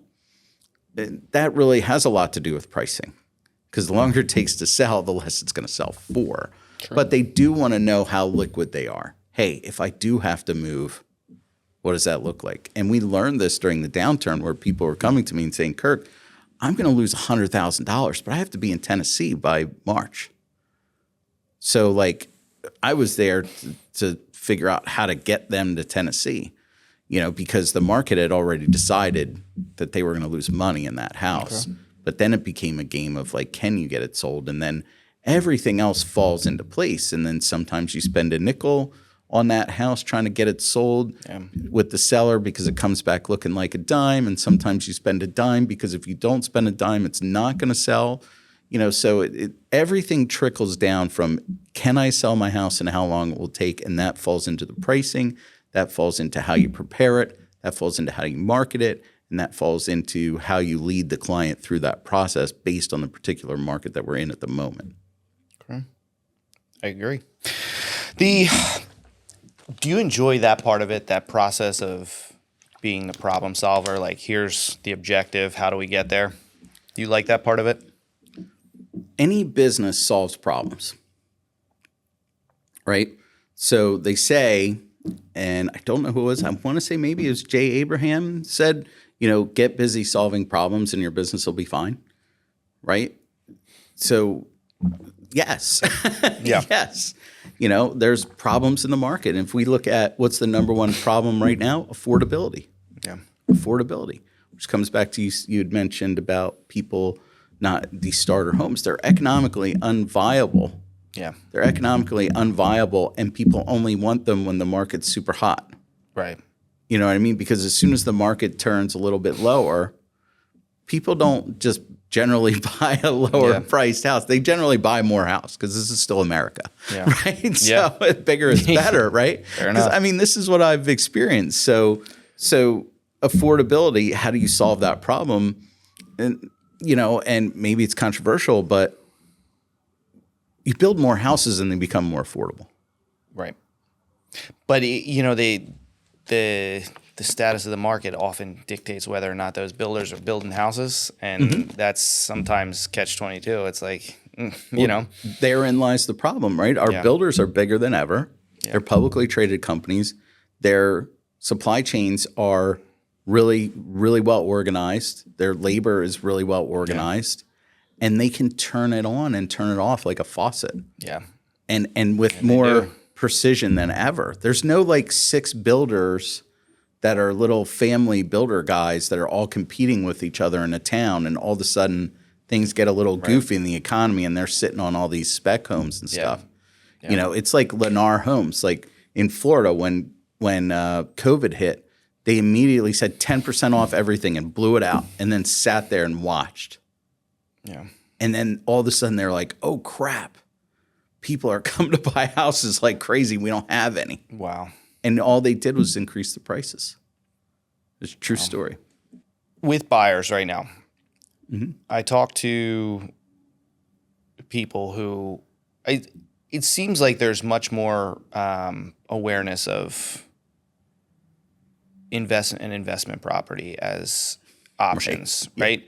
That really has a lot to do with pricing, because the longer it takes to sell, the less it's going to sell for. True. But they do want to know how liquid they are. Hey, if I do have to move, what does that look like? And we learned this during the downturn where people were coming to me and saying, Kirk, I'm going to lose $100,000, but I have to be in Tennessee by March. So like I was there to figure out how to get them to Tennessee, because the market had already decided that they were going to lose money in that house. Okay. But then it became a game of like, can you get it sold? And then everything else falls into place. And then sometimes you spend a nickel on that house trying to get it sold with the seller because it comes back looking like a dime. And sometimes you spend a dime because if you don't spend a dime, it's not going to sell. So everything trickles down from can I sell my house and how long it will take, and that falls into the pricing, that falls into how you prepare it, that falls into how you market it, and that falls into how you lead the client through that process based on the particular market that we're in at the moment. Okay. I agree. Do you enjoy that part of it, that process of being the problem solver? Like, here's the objective, how do we get there? Do you like that part of it? Any business solves problems, right? So they say, and I don't know who it was, I want to say maybe it was Jay Abraham said, get busy solving problems and your business will be fine, right? So yes, yeah. Yes. There's problems in the market. And if we look at what's the number one problem right now, affordability. Yeah. Affordability, which comes back to you had mentioned about people not these starter homes. They're economically unviable. Yeah. They're economically unviable, and people only want them when the market's super hot. Right. You know what I mean? Because as soon as the market turns a little bit lower, people don't just generally buy a lower priced house. They generally buy more house because this is still America, right? Yeah. So bigger is better, right? Fair enough. I mean, this is what I've experienced. So affordability, how do you solve that problem? And and maybe it's controversial, but you build more houses and they become more affordable. Right. But the status of the market often dictates whether or not those builders are building houses, and that's sometimes catch-22. It's like, Therein lies the problem, right? Our builders are bigger than ever. Yeah. They're publicly traded companies. Their supply chains are really, really well organized. Their labor is really well organized, and they can turn it on and turn it off like a faucet. Yeah, and with more precision than ever. There's no like 6 builders that are little family builder guys that are all competing with each other in a town, and all of a sudden things get a little goofy in the economy, and they're sitting on all these spec homes and stuff. Yeah. It's like Lennar Homes, like in Florida when COVID hit. They immediately said 10% off everything and blew it out, and then sat there and watched. Yeah. And then all of a sudden they're like, oh, crap. People are coming to buy houses like crazy. We don't have any. Wow. And all they did was increase the prices. It's a true story. With buyers right now, I talk to people who it seems like there's much more awareness of investment property as options, right?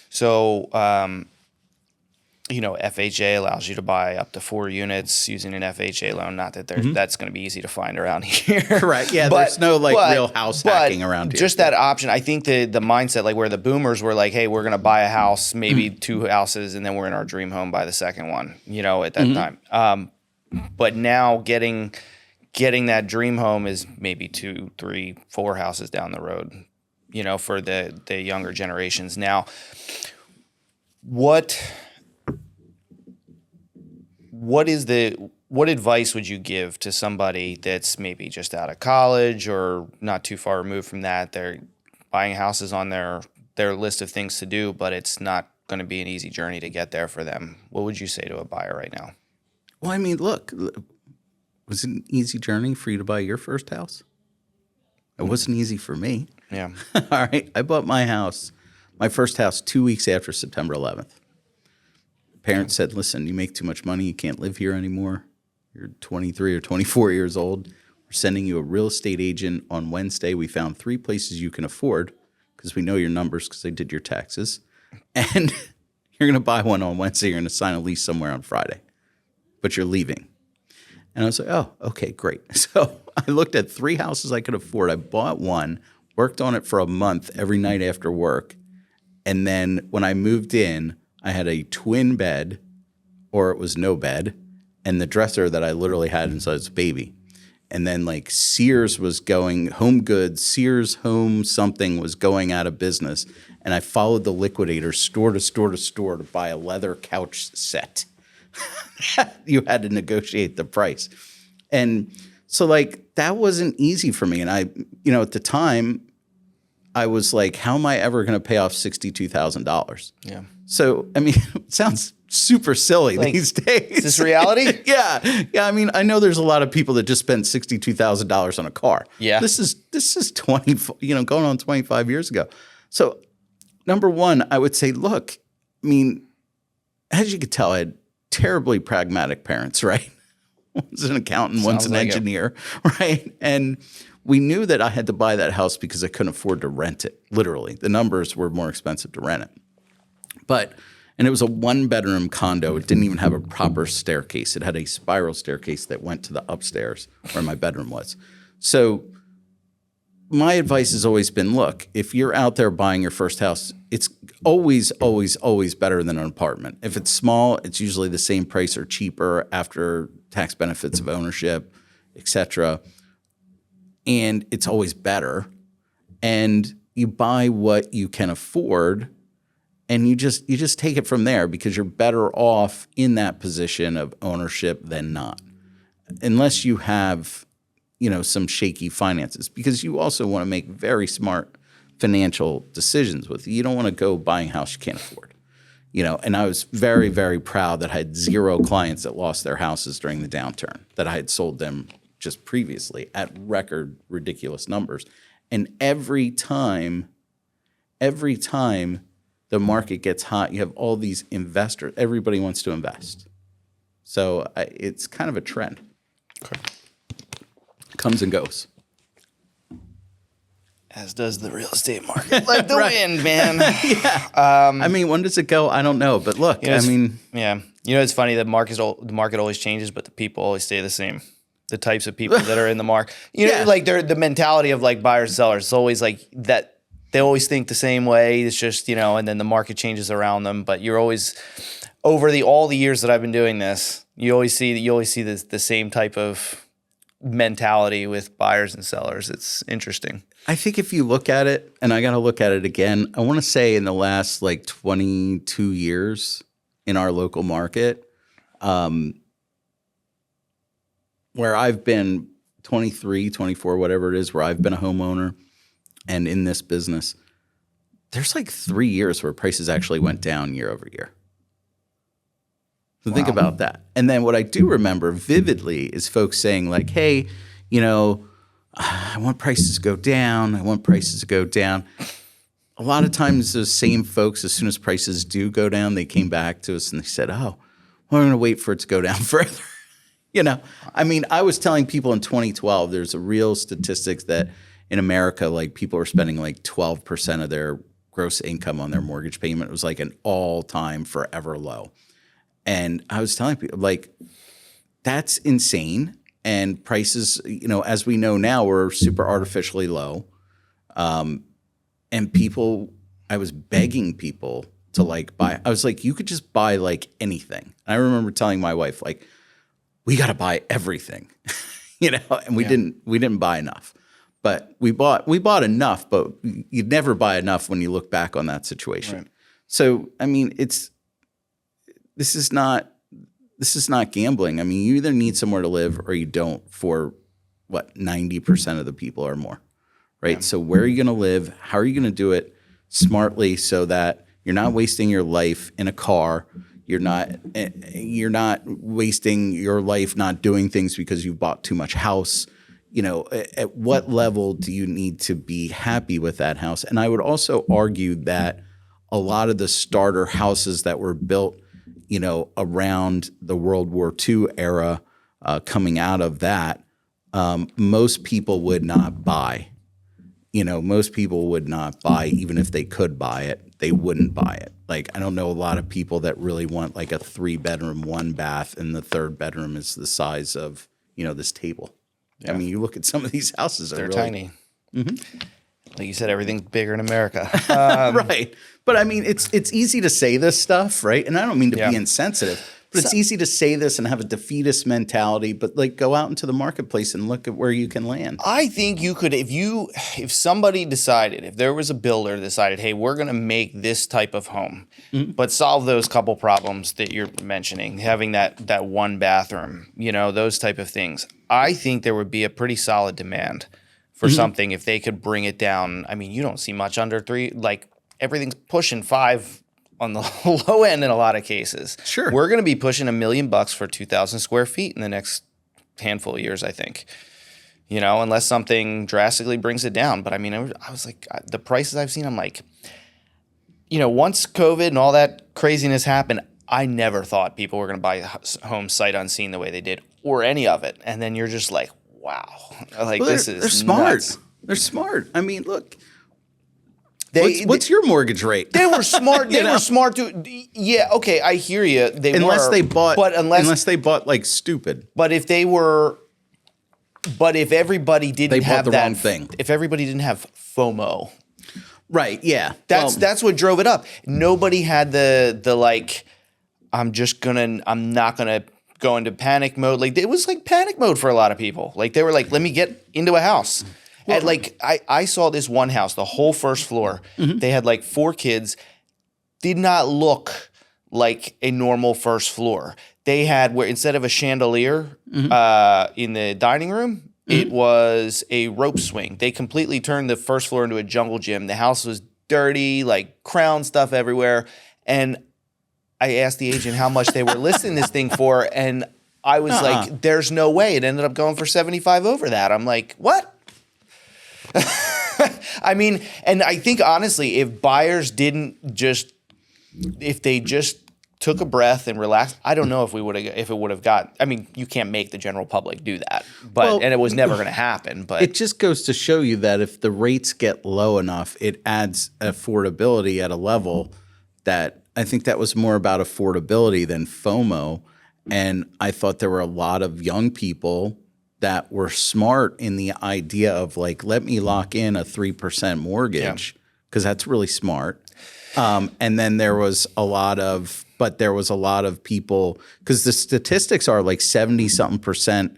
So, FHA allows you to buy up to 4 units using an FHA loan. Not that that's going to be easy to find around here. Correct. Yeah, there's no real house hacking around here. Just that option. I think the mindset, like where the boomers were like, hey, we're going to buy a house, maybe 2 houses, and then we're in our dream home by the second one, at that time. But now getting getting that dream home is maybe 2, 3, 4 houses down the road, for the younger generations. Now, what advice would you give to somebody that's maybe just out of college or not too far removed from that? They're buying houses on their list of things to do, but it's not going to be an easy journey to get there for them. What would you say to a buyer right now? Well, I mean, look, was it an easy journey for you to buy your first house? It wasn't easy for me. Yeah. All right. I bought my first house 2 weeks after September 11th. Parents said, listen, you make too much money. You can't live here anymore. You're 23 or 24 years old. We're sending you a real estate agent on Wednesday. We found 3 places you can afford because we know your numbers because they did your taxes. And you're going to buy one on Wednesday. You're going to sign a lease somewhere on Friday. But you're leaving. And I was like, oh, okay, great. So I looked at 3 houses I could afford. I bought one, worked on it for a month every night after work. And then when I moved in, I had a twin bed, or it was no bed, and the dresser that I literally had inside was a baby. And then like Sears was going, Home Goods, Sears Home something was going out of business. And I followed the liquidator store to store to store to buy a leather couch set. You had to negotiate the price. And so like that wasn't easy for me. And I, at the time, I was like, how am I ever going to pay off $62,000? Yeah. So, I mean, it sounds super silly these days. Is this reality? Yeah. Yeah. I mean, I know there's a lot of people that just spend $62,000 on a car. Yeah. This is 20, going on 25 years ago. So number one, I would say, look, I mean, as you could tell, I had terribly pragmatic parents, right? One's an accountant, one's an engineer, right? And we knew that I had to buy that house because I couldn't afford to rent it. Literally, the numbers were more expensive to rent it. And it was a 1-bedroom condo. It didn't even have a proper staircase. It had a spiral staircase that went to the upstairs where my bedroom was. So my advice has always been, look, if you're out there buying your first house, it's always, always, always better than an apartment. If it's small, it's usually the same price or cheaper after tax benefits of ownership, et cetera. And it's always better. And you buy what you can afford, and you just take it from there because you're better off in that position of ownership than not. Unless you have, some shaky finances, because you also want to make very smart financial decisions with it. You don't want to go buying a house you can't afford. And I was very, very proud that I had 0 clients that lost their houses during the downturn, that I had sold them just previously at record ridiculous numbers. And every time the market gets hot, you have all these investors. Everybody wants to invest. So it's kind of a trend. Okay. Comes and goes. As does the real estate market. Like the wind, man. Yeah. I mean, when does it go? I don't know. But look, yeah. It's funny. The market always changes, but the people always stay the same. The types of people that are in the market. Like they're the mentality of like buyers and sellers. It's always like that. They always think the same way. It's just, and then the market changes around them. But you're always, over all the years that I've been doing this, you always see the same type of mentality with buyers and sellers. It's interesting. I think if you look at it, and I got to look at it again, I want to say in the last like 22 years in our local market, where I've been 23, 24, whatever it is, where I've been a homeowner and in this business, there's like 3 years where prices actually went down year over year. So think about that. And then what I do remember vividly is folks saying like, hey, I want prices to go down. I want prices to go down. A lot of times those same folks, as soon as prices do go down, they came back to us and they said, oh, well, I'm going to wait for it to go down further. I mean, I was telling people in 2012, there's a real statistics that in America, like people are spending like 12% of their gross income on their mortgage payment. It was like an all-time forever low. And I was telling people, like, that's insane. And prices, as we know now, were super artificially low. And people, I was begging people to like buy. I was like, you could just buy like anything. And I remember telling my wife, like, we got to buy everything. and we didn't buy enough. But we bought enough, but you'd never buy enough when you look back on that situation. Right. So, I mean, this is not gambling. I mean, you either need somewhere to live or you don't for 90% of the people or more, right? Yeah. So where are you going to live? How are you going to do it smartly so that you're not wasting your life in a car? You're not wasting your life not doing things because you bought too much house. At what level do you need to be happy with that house? And I would also argue that a lot of the starter houses that were built, around the World War II era, coming out of that, most people would not buy. Most people would not buy, even if they could buy it, they wouldn't buy it. Like, I don't know a lot of people that really want like a 3-bedroom, 1 bath, and the 3rd bedroom is the size of, this table. Yeah. I mean, you look at some of these houses; they're really tiny. Mm-hmm. Like you said, everything's bigger in America, right? But I mean, it's easy to say this stuff, right? And I don't mean to be insensitive, but it's easy to say this and have a defeatist mentality. But like, go out into the marketplace and look at where you can land. I think you could, if somebody decided, if there was a builder that decided, hey, we're going to make this type of home, but solve those couple problems that you're mentioning, having that 1 bathroom, those type of things. I think there would be a pretty solid demand for something if they could bring it down. I mean, you don't see much under 3, like everything's pushing 5 on the low end in a lot of cases. Sure. We're going to be pushing $1 million for 2,000 square feet in the next handful of years, I think, unless something drastically brings it down. But I mean, I was like, the prices I've seen, I'm like, once COVID and all that craziness happened, I never thought people were going to buy homes sight unseen the way they did, or any of it. And then you're just like, wow, like this is they're smart. Nuts. They're smart. I mean, look, what's your mortgage rate? They were smart. They were smart to. Yeah, okay, I hear you. Unless they bought like stupid. But if everybody didn't have the that wrong thing. If everybody didn't have FOMO, right? Yeah, that's what drove it up. Nobody had the like, I'm not gonna go into panic mode. Like, it was like panic mode for a lot of people. Like, they were like, let me get into a house. Well, and like, I saw this one house, the whole first floor. They had like 4 kids. Did not look like a normal first floor. They had, where instead of a chandelier in the dining room, it was a rope swing. They completely turned the first floor into a jungle gym. The house was dirty, like crown stuff everywhere. And I asked the agent how much they were listing this thing for, and I was like, there's no way. It ended up going for 75 over that. I'm like, what? I mean, and I think honestly, if buyers if they just took a breath and relaxed, I don't know if it would have got. I mean, you can't make the general public do that, and it was never going to happen. But it just goes to show you that if the rates get low enough, it adds affordability at a level that I think that was more about affordability than FOMO. And I thought there were a lot of young people that were smart in the idea of like, let me lock in a 3% mortgage because that's really smart. And then there was a lot of people, because the statistics are like 70-something%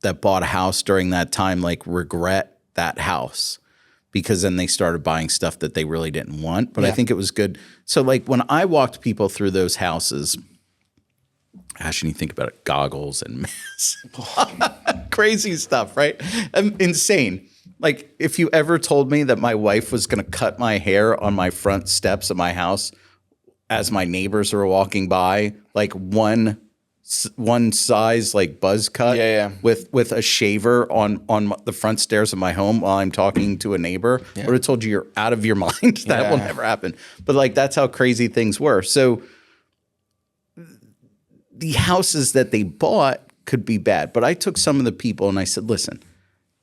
that bought a house during that time, like regret that house because then they started buying stuff that they really didn't want. But I think it was good. So like when I walked people through those houses, gosh, and you think about it, goggles and masks, crazy stuff, right? Insane. Like if you ever told me that my wife was going to cut my hair on my front steps of my house as my neighbors were walking by, like one size like buzz cut with a shaver on the front stairs of my home while I'm talking to a neighbor, I would have told you you're out of your mind. That will never happen. But like that's how crazy things were. So the houses that they bought could be bad. But I took some of the people and I said, listen,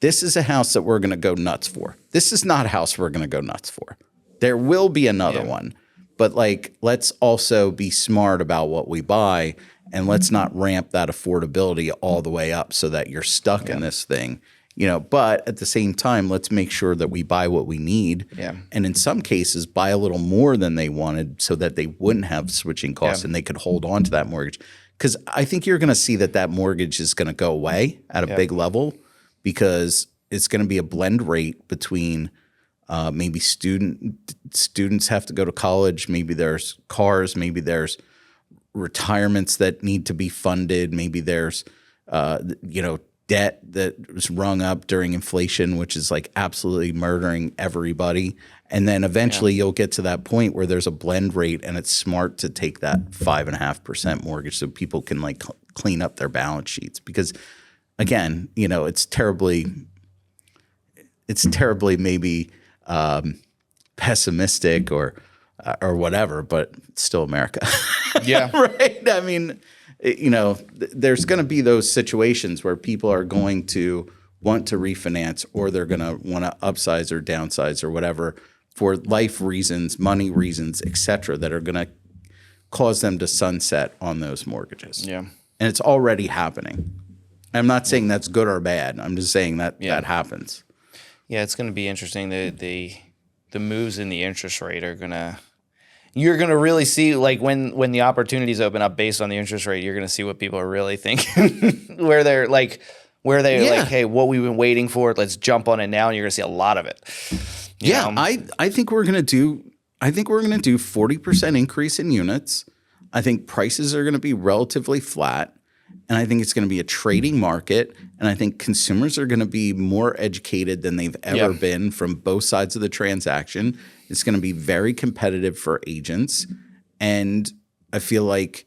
this is a house that we're going to go nuts for. This is not a house we're going to go nuts for. There will be another one. But like, let's also be smart about what we buy and let's not ramp that affordability all the way up so that you're stuck in this thing. But at the same time, let's make sure that we buy what we need. Yeah. And in some cases, buy a little more than they wanted so that they wouldn't have switching costs and they could hold on to that mortgage. because I think you're going to see that mortgage is going to go away at a big level, because it's going to be a blend rate between maybe students have to go to college, maybe there's cars, maybe there's retirements that need to be funded, maybe there's debt that was rung up during inflation, which is like absolutely murdering everybody. And then eventually you'll get to that point where there's a blend rate, and it's smart to take that 5.5% mortgage so people can like clean up their balance sheets. Because again, it's terribly maybe pessimistic or whatever, but it's still America. Yeah. Right. I mean, there's going to be those situations where people are going to want to refinance, or they're going to want to upsize or downsize or whatever for life reasons, money reasons, et cetera, that are going to cause them to sunset on those mortgages. Yeah. And it's already happening. I'm not saying that's good or bad. I'm just saying that happens. Yeah, it's going to be interesting. The moves in the interest rate are going to – you're going to really see, like, when the opportunities open up based on the interest rate, you're going to see what people are really thinking, where they're like, hey, what we've been waiting for, let's jump on it now, and you're going to see a lot of it. I think we're going to do 40% increase in units. I think prices are going to be relatively flat, and I think it's going to be a trading market, and I think consumers are going to be more educated than they've ever been from both sides of the transaction. It's going to be very competitive for agents, and I feel like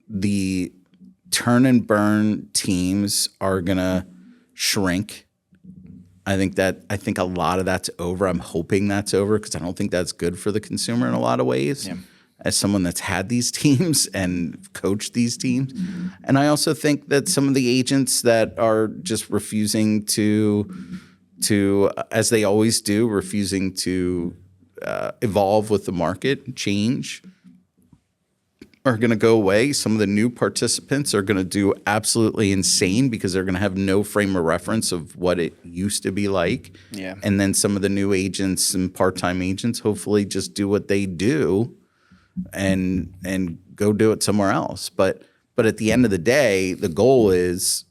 the turn and burn teams are going to shrink. I think a lot of that's over. I'm hoping that's over, because I don't think that's good for the consumer in a lot of ways. Yeah. As someone that's had these teams and coached these teams. And I also think that some of the agents that are just refusing to as they always do, refusing to evolve with the market, change, are going to go away. Some of the new participants are going to do absolutely insane, because they're going to have no frame of reference of what it used to be like. Yeah. And then some of the new agents and part-time agents hopefully just do what they do and go do it somewhere else. But at the end of the day, the goal is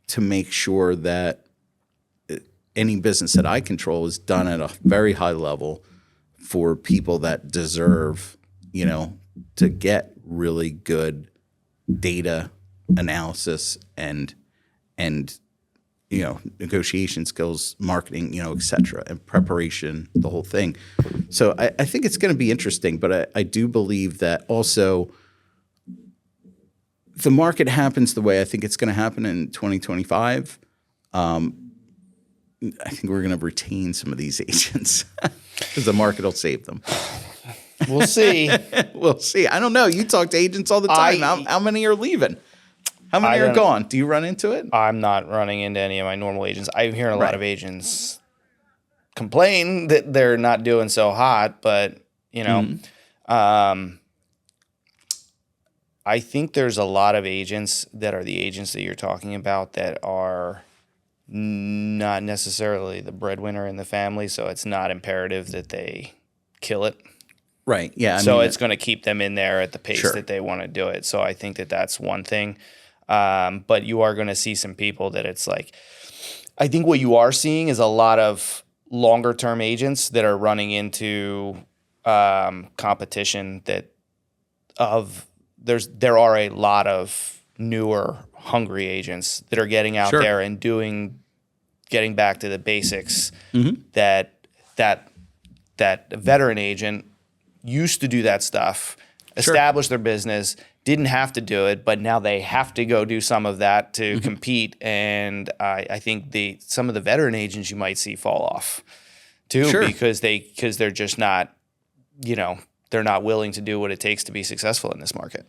to make sure that any business that I control is done at a very high level for people that deserve, to get really good data analysis and negotiation skills, marketing, et cetera, and preparation, the whole thing. So I think it's going to be interesting, but I do believe that also the market happens the way I think it's going to happen in 2025. I think we're going to retain some of these agents because the market will save them. We'll see. We'll see. I don't know. You talk to agents all the time. How many are leaving? How many are gone? Do you run into it? I'm not running into any of my normal agents. I'm hearing a lot of agents complain that they're not doing so hot, but I think there's a lot of agents that are the agents that you're talking about that are not necessarily the breadwinner in the family, so it's not imperative that they kill it. Right. Yeah. So it's going to keep them in there at the pace that they want to do it. So I think that that's one thing. But you are going to see some people that it's like, I think what you are seeing is a lot of longer term agents that are running into competition there are a lot of newer, hungry agents that are getting out there and getting back to the basics that veteran agent used to do that stuff, establish their business, didn't have to do it, but now they have to go do some of that to compete. And I think some of the veteran agents you might see fall off too, because they're just not, they're not willing to do what it takes to be successful in this market.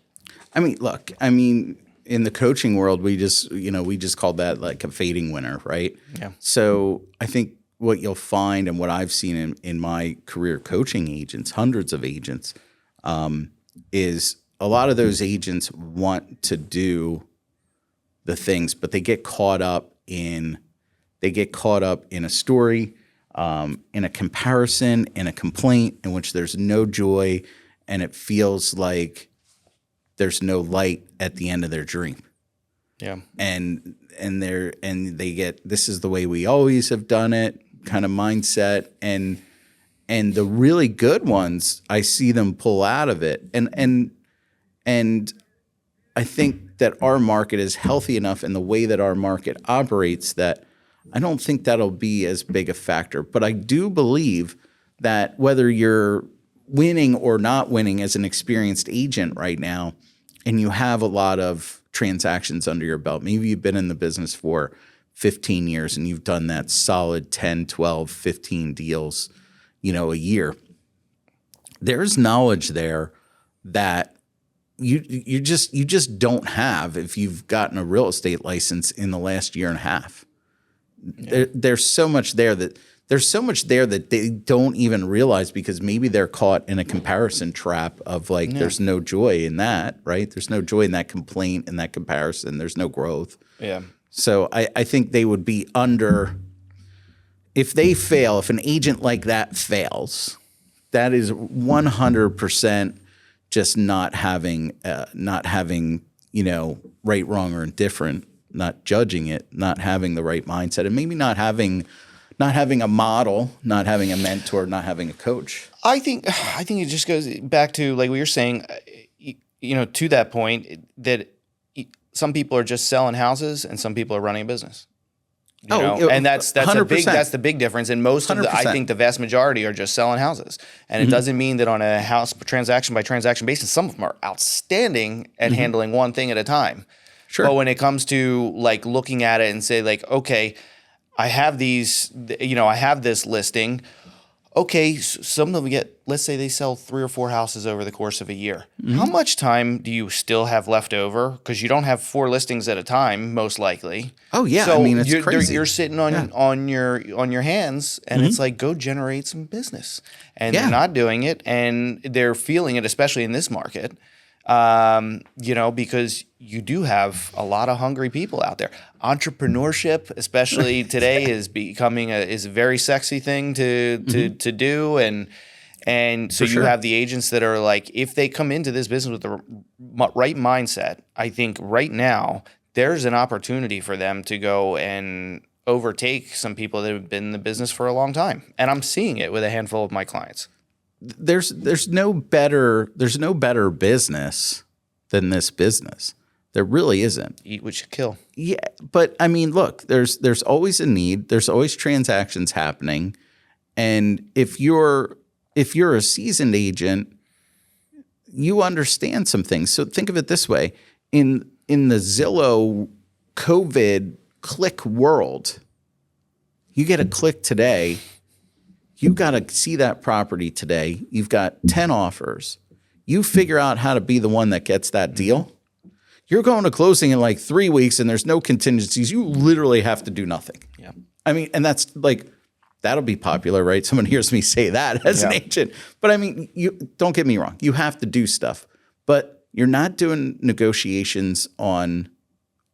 Look, in the coaching world, we just called that like a fading winner, right? Yeah. So I think what you'll find and what I've seen in my career coaching agents, hundreds of agents, is a lot of those agents want to do the things, but they get caught up in a story, in a comparison, in a complaint in which there's no joy, and it feels like there's no light at the end of their dream. Yeah. And they get, this is the way we always have done it kind of mindset. And the really good ones, I see them pull out of it. And I think that our market is healthy enough in the way that our market operates that I don't think that'll be as big a factor. But I do believe that whether you're winning or not winning as an experienced agent right now, and you have a lot of transactions under your belt, maybe you've been in the business for 15 years and you've done that solid 10, 12, 15 deals, a year. There's knowledge there that you just don't have if you've gotten a real estate license in the last year and a half. Yeah. There's so much there that they don't even realize because maybe they're caught in a comparison trap of there's no joy in that, right? There's no joy in that complaint and that comparison. There's no growth. Yeah. So I think they would be under, if they fail, if an agent like that fails, that is 100% just not having, right, wrong, or indifferent, not judging it, not having the right mindset, and maybe not having a model, not having a mentor, not having a coach. I think it just goes back to like what you're saying, to that point that some people are just selling houses and some people are running a business. And that's 100%. That's the big difference. And most of I think the vast majority are just selling houses. And it doesn't mean that on a house transaction by transaction basis, some of them are outstanding at handling one thing at a time. Sure. But when it comes to looking at it and say okay, I have these, I have this listing. Okay, some of them let's say they sell 3 or 4 houses over the course of a year. Mm-hmm. How much time do you still have left over? Because you don't have 4 listings at a time, most likely. Oh yeah, so it's crazy. You're sitting on your hands, and it's go generate some business, and they're not doing it, and they're feeling it, especially in this market. Because you do have a lot of hungry people out there. Entrepreneurship, especially today, is becoming a very sexy thing to do, and so you have the agents that are if they come into this business with the right mindset, I think right now there's an opportunity for them to go and overtake some people that have been in the business for a long time, and I'm seeing it with a handful of my clients. There's no better business than this business. There really isn't. Eat what you kill. Yeah, but look, there's always a need. There's always transactions happening, and if you're a seasoned agent, you understand some things. So think of it this way: in the Zillow COVID click world, you get a click today. You've got to see that property today. You've got 10 offers. You figure out how to be the one that gets that deal. You're going to closing in 3 weeks and there's no contingencies. You literally have to do nothing. Yeah. And that's that'll be popular, right? Someone hears me say that as an agent. But you don't get me wrong. You have to do stuff. But you're not doing negotiations on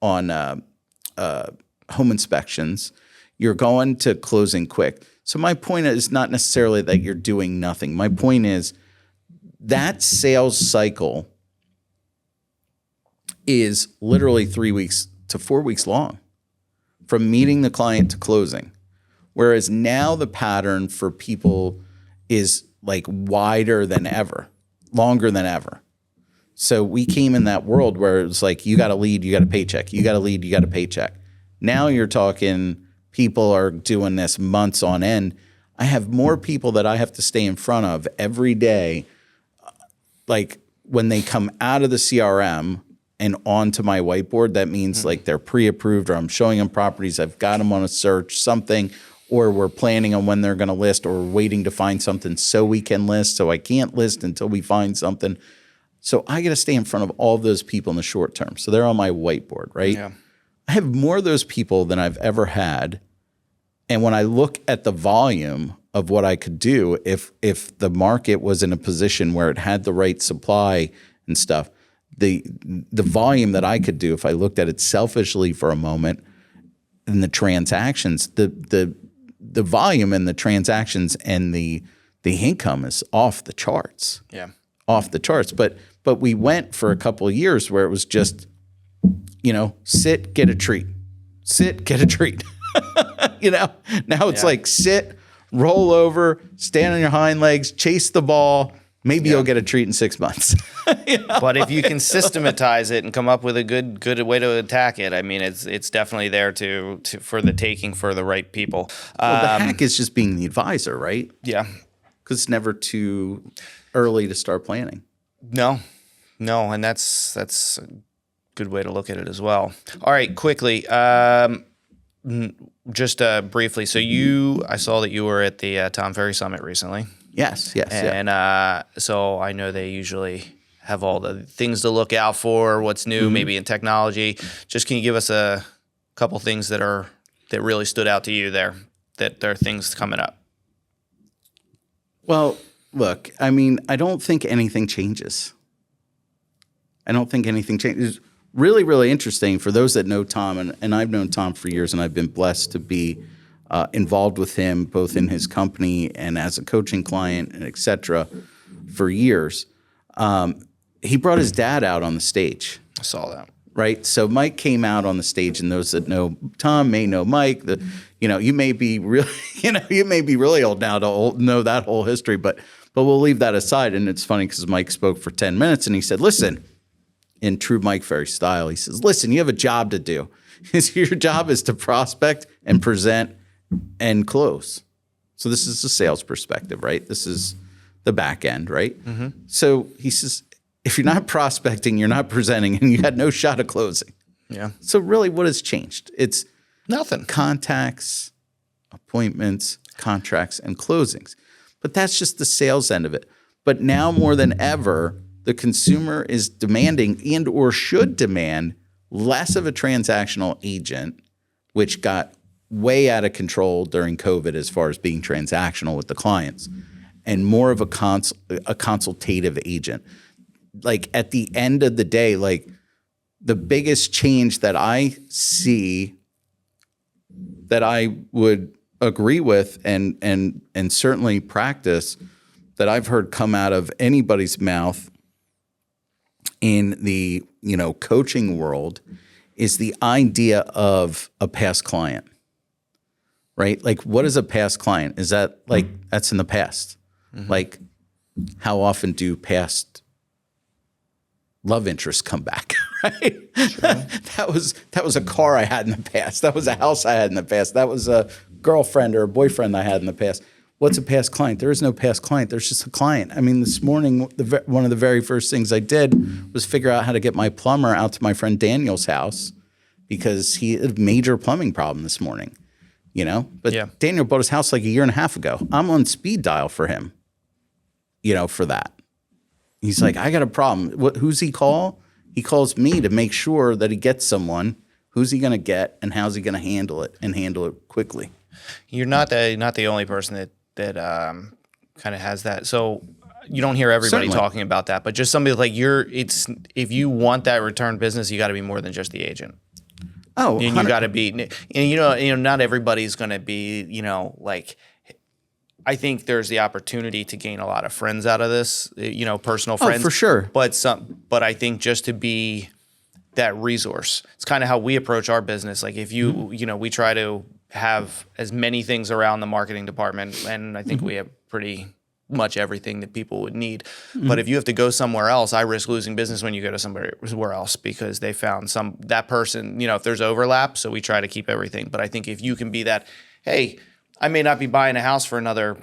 home inspections. You're going to closing quick. So my point is not necessarily that you're doing nothing. My point is that sales cycle is literally 3 weeks to 4 weeks long from meeting the client to closing. Whereas now the pattern for people is wider than ever, longer than ever. So we came in that world where it was you got a lead, you got a paycheck. You got a lead, you got a paycheck. Now you're talking people are doing this months on end. I have more people that I have to stay in front of every day. When they come out of the CRM and onto my whiteboard, that means they're pre-approved, or I'm showing them properties. I've got them on a search, something, or we're planning on when they're going to list, or we're waiting to find something so we can list. So I can't list until we find something. So I got to stay in front of all of those people in the short term. So they're on my whiteboard, right? Yeah. I have more of those people than I've ever had. And when I look at the volume of what I could do, if the market was in a position where it had the right supply and stuff, the volume that I could do, if I looked at it selfishly for a moment, and the transactions, the volume and the transactions and the income is off the charts. Yeah. Off the charts. But But we went for a couple of years where it was just, sit, get a treat. Sit, get a treat. Now it's like sit, roll over, stand on your hind legs, chase the ball. Maybe you'll get a treat in 6 months. But if you can systematize it and come up with a good way to attack it, I mean, it's definitely there for the taking for the right people. Well, the hack is just being the advisor, right? Yeah. Because it's never too early to start planning. No, and that's a good way to look at it as well. All right, quickly, just briefly. So I saw that you were at the Ferry Summit recently. Yes. And so I know they usually have all the things to look out for, what's new, maybe in technology. Just can you give us a couple things that really stood out to you there, that there are things coming up? Well, look, I mean, I don't think anything changes. Really, really interesting for those that know Tom, and I've known Tom for years, and I've been blessed to be involved with him both in his company and as a coaching client, and et cetera, for years. He brought his dad out on the stage. I saw that. Right, so Mike came out on the stage, and those that know Tom may know Mike. You may be really old now to know that whole history, but we'll leave that aside. And it's funny because Mike spoke for 10 minutes, and he said, "Listen," in true Mike Ferry style, he says, "Listen, you have a job to do. Your job is to prospect and present and close." So this is a sales perspective, right? This is the back end, right? Mm-hmm. So he says, if you're not prospecting, you're not presenting, and you had no shot of closing. Yeah. So really, what has changed? It's nothing. Contacts, appointments, contracts, and closings. But that's just the sales end of it. But now more than ever, the consumer is demanding and or should demand less of a transactional agent, which got way out of control during COVID as far as being transactional with the clients, and more of a consultative agent. Like at the end of the day, like the biggest change that I see that I would agree with and certainly practice that I've heard come out of anybody's mouth in the coaching world is the idea of a past client, right? Like, what is a past client? Is that like that's in the past? Mm-hmm. Like, how often do past love interests come back, right? Sure. That was a car I had in the past. That was a house I had in the past. That was a girlfriend or a boyfriend I had in the past. What's a past client? There is no past client. There's just a client. I mean, this morning, one of the very first things I did was figure out how to get my plumber out to my friend Daniel's house because he had a major plumbing problem this morning, But yeah. Daniel bought his house like a year and a half ago. I'm on speed dial for him, for that. He's like, I got a problem. Who's he call? He calls me to make sure that he gets someone. Who's he going to get, and how's he going to handle it, and handle it quickly? You're not the only person that kind of has that. So you don't hear everybody talking about that, but just somebody like if you want that return business, you got to be more than just the agent. Oh, and you got to be, and not everybody's going to be, like. I think there's the opportunity to gain a lot of friends out of this, personal friends. Oh, for sure. But I think just to be that resource, it's kind of how we approach our business. Like if you, we try to have as many things around the marketing department, and I think we have pretty much everything that people would need. Mm-hmm. But if you have to go somewhere else, I risk losing business when you go to somewhere else because they found that person, if there's overlap. So we try to keep everything. But I think if you can be that, hey, I may not be buying a house for another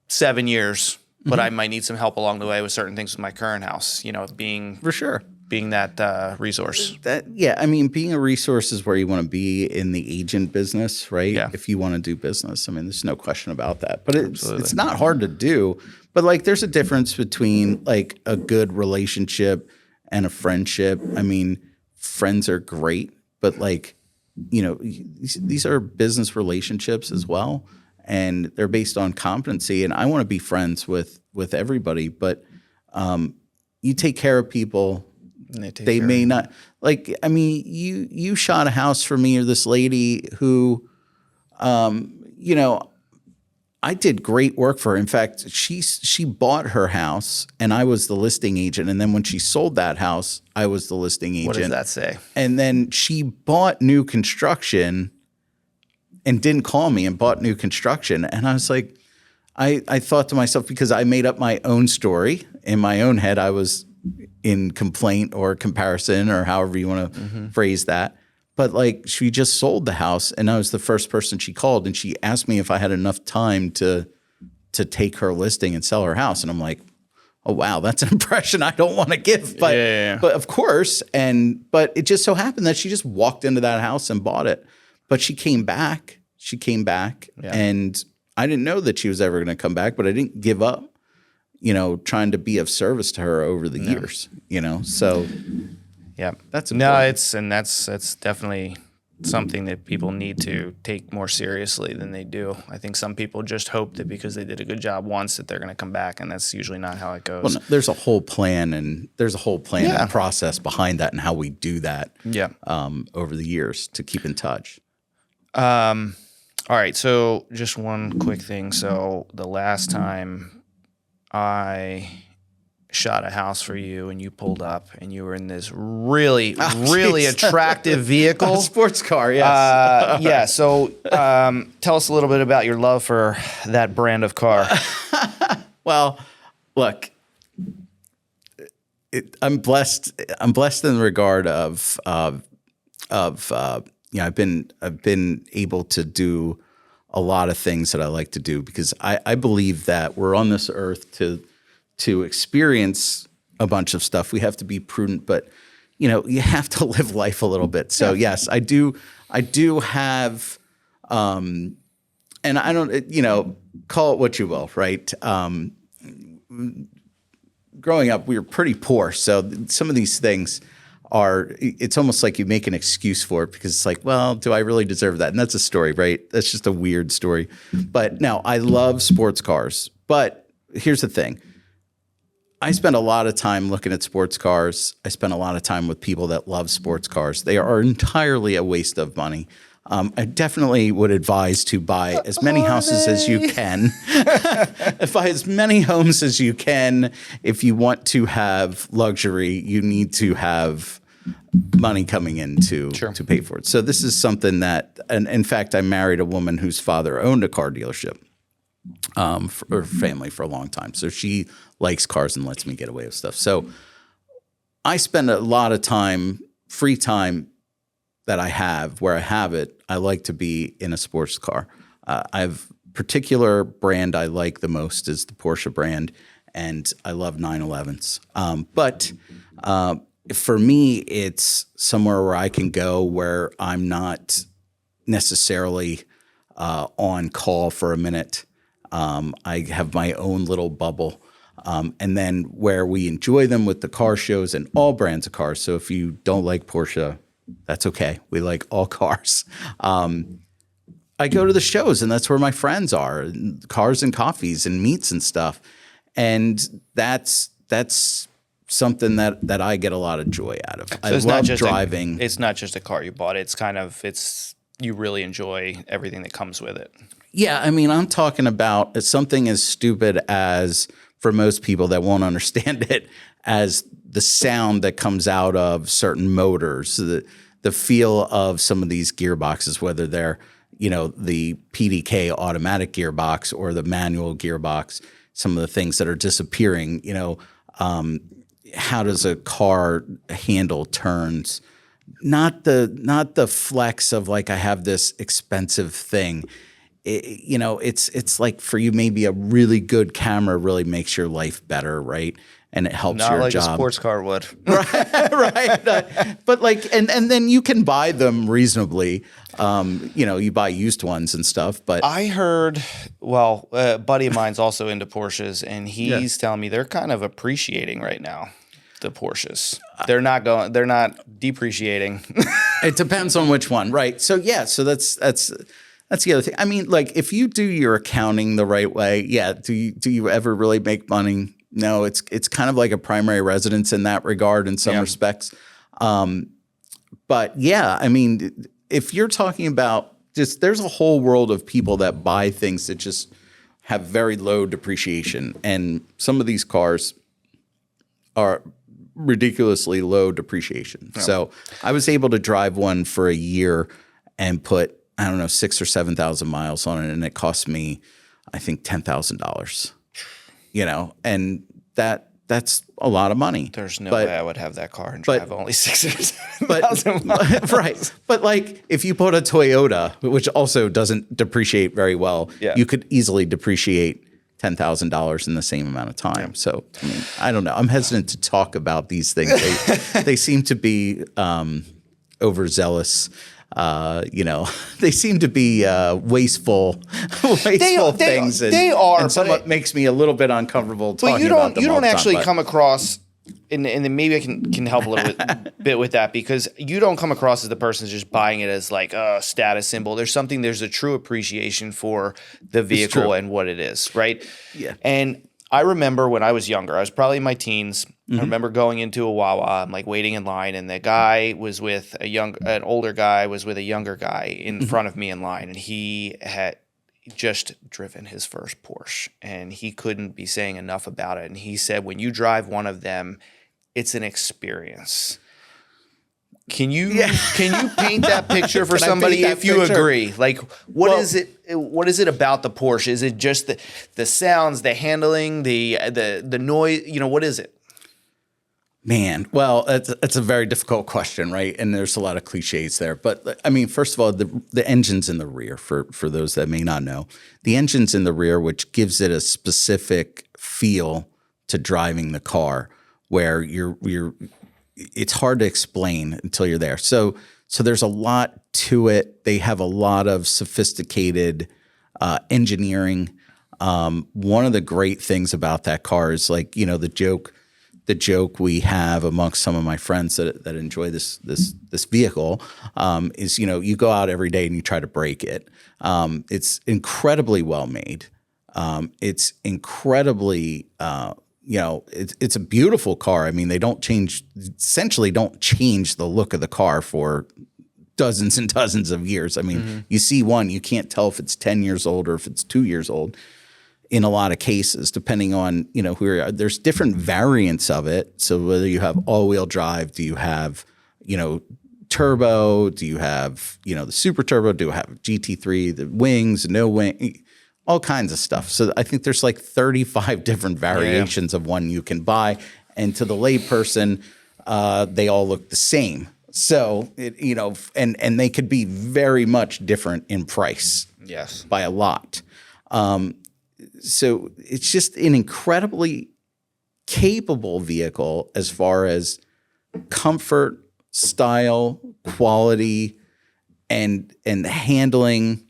7 years, but I might need some help along the way with certain things with my current house, being for sure being that resource. Being a resource is where you want to be in the agent business, right? Yeah. If you want to do business, there's no question about that. But it's not hard to do. But like, there's a difference between like a good relationship and a friendship. Friends are great, but like, these are business relationships as well. And they're based on competency. And I want to be friends with everybody, but you take care of people. They may not like. You shot a house for me, or this lady who, I did great work for her. In fact, she bought her house and I was the listing agent. And then when she sold that house, I was the listing agent. What does that say? And then she bought new construction and didn't call me and bought new construction. And I was like, I thought to myself, because I made up my own story in my own head, I was in complaint or comparison or however you want to phrase that. But like she just sold the house and I was the first person she called and she asked me if I had enough time to take her listing and sell her house. And I'm like, oh, wow, that's an impression I don't want to give. But but of course, but it just so happened that she just walked into that house and bought it. But she came back. And I didn't know that she was ever going to come back, but I didn't give up, trying to be of service to her over the years, so. Yeah, that's important. That's definitely something that people need to take more seriously than they do. I think some people just hope that because they did a good job once that they're going to come back, and that's usually not how it goes. Well, no, there's a whole plan and process behind that and how we do that. Over the years to keep in touch. All right, so just one quick thing. So the last time I shot a house for you and you pulled up and you were in this really attractive vehicle. A sports car, yes. So tell us a little bit about your love for that brand of car. Well, look, I'm blessed in the regard of I've been able to do a lot of things that I like to do because I believe that we're on this earth to experience a bunch of stuff. We have to be prudent, but you have to live life a little bit. So yes, I do have, and I don't, call it what you will, right? Growing up, we were pretty poor. So some of these things it's almost like you make an excuse for it because it's like, well, do I really deserve that? And that's a story, right? That's just a weird story. But now I love sports cars, but here's the thing. I spend a lot of time looking at sports cars. I spend a lot of time with people that love sports cars. They are entirely a waste of money. I definitely would advise to buy as many houses as you can. Buy as many homes as you can. If you want to have luxury, you need to have money coming in to pay for it. So this is something that, and in fact, I married a woman whose father owned a car dealership. For her family for a long time. So she likes cars and lets me get away with stuff. So I spend a lot of time, free time that I have where I have it. I like to be in a sports car. I have particular brand I like the most is the Porsche brand. And I love 911s. But for me, it's somewhere where I can go where I'm not necessarily on call for a minute. I have my own little bubble. And then where we enjoy them with the car shows and all brands of cars. So if you don't like Porsche, that's okay. We like all cars. I go to the shows and that's where my friends are, cars and coffees and meets and stuff. And that's something that I get a lot of joy out of. So I love driving. It's not just a car you bought. It's you really enjoy everything that comes with it. Yeah, I mean, I'm talking about something as stupid as, for most people that won't understand it, as the sound that comes out of certain motors, the feel of some of these gearboxes, whether they're, the PDK automatic gearbox or the manual gearbox, some of the things that are disappearing, how does a car handle turns? Not the flex of like, I have this expensive thing. It's like for you, maybe a really good camera really makes your life better, right? And it helps your like job. Not like a sports car would. right. But like, and then you can buy them reasonably. You buy used ones and stuff. But I heard, a buddy of mine's also into Porsches, and he's telling me they're kind of appreciating right now. The Porsches, they're not depreciating. It depends on which one, right? So so that's the other thing. I mean, like if you do your accounting the right way, do you ever really make money? No, it's kind of like a primary residence in that regard in some respects. But I mean, if you're talking about there's a whole world of people that buy things that just have very low depreciation, and some of these cars are ridiculously low depreciation. Yeah. So I was able to drive one for a year and put, I don't know, 6,000 or 7,000 miles on it, and it cost me, I think, $10,000. And that's a lot of money. There's no way I would have that car and drive only 6,000 or 7,000 miles. Right. But like if you put a Toyota, which also doesn't depreciate very well, you could easily depreciate $10,000 in the same amount of time. Yeah. So, I mean, I don't know. I'm hesitant to talk about these things. They seem to be overzealous. They seem to be wasteful things. They are. And somewhat makes me a little bit uncomfortable talking about them. You don't actually come across, and then maybe I can help a little bit with that, because you don't come across as the person who's just buying it as like a status symbol. There's a true appreciation for the vehicle and what it is, right? Yeah. And I remember when I was younger, I was probably in my teens. I remember going into a Wawa, I'm like waiting in line, and the guy was with an older guy was with a younger guy in front of me in line, and he had just driven his first Porsche, and he couldn't be saying enough about it. And he said, when you drive one of them, it's an experience. Can you paint that picture for somebody if you agree? Like, what is it? What is it about the Porsche? Is it just the sounds, the handling, the noise? What is it? Man, well, it's a very difficult question, right? And there's a lot of cliches there. But I mean, first of all, the engine's in the rear, for those that may not know. The engine's in the rear, which gives it a specific feel to driving the car, where it's hard to explain until you're there. So there's a lot to it. They have a lot of sophisticated engineering. One of the great things about that car is, like, the joke we have amongst some of my friends that enjoy this vehicle is, you go out every day and you try to break it. It's incredibly well made. It's incredibly it's a beautiful car. I mean, they essentially don't change the look of the car for dozens and dozens of years. I mean, you see one, you can't tell if it's 10 years old or if it's 2 years old in a lot of cases, depending on, who you are. There's different variants of it. So whether you have all-wheel drive, do you have, turbo? Do you have, the super turbo? Do you have GT3, the wings, no wing? All kinds of stuff. So I think there's like 35 different variations of one you can buy. And to the layperson, they all look the same. So, and they could be very much different in price. Yes. By a lot. So it's just an incredibly capable vehicle as far as comfort, style, quality, and handling.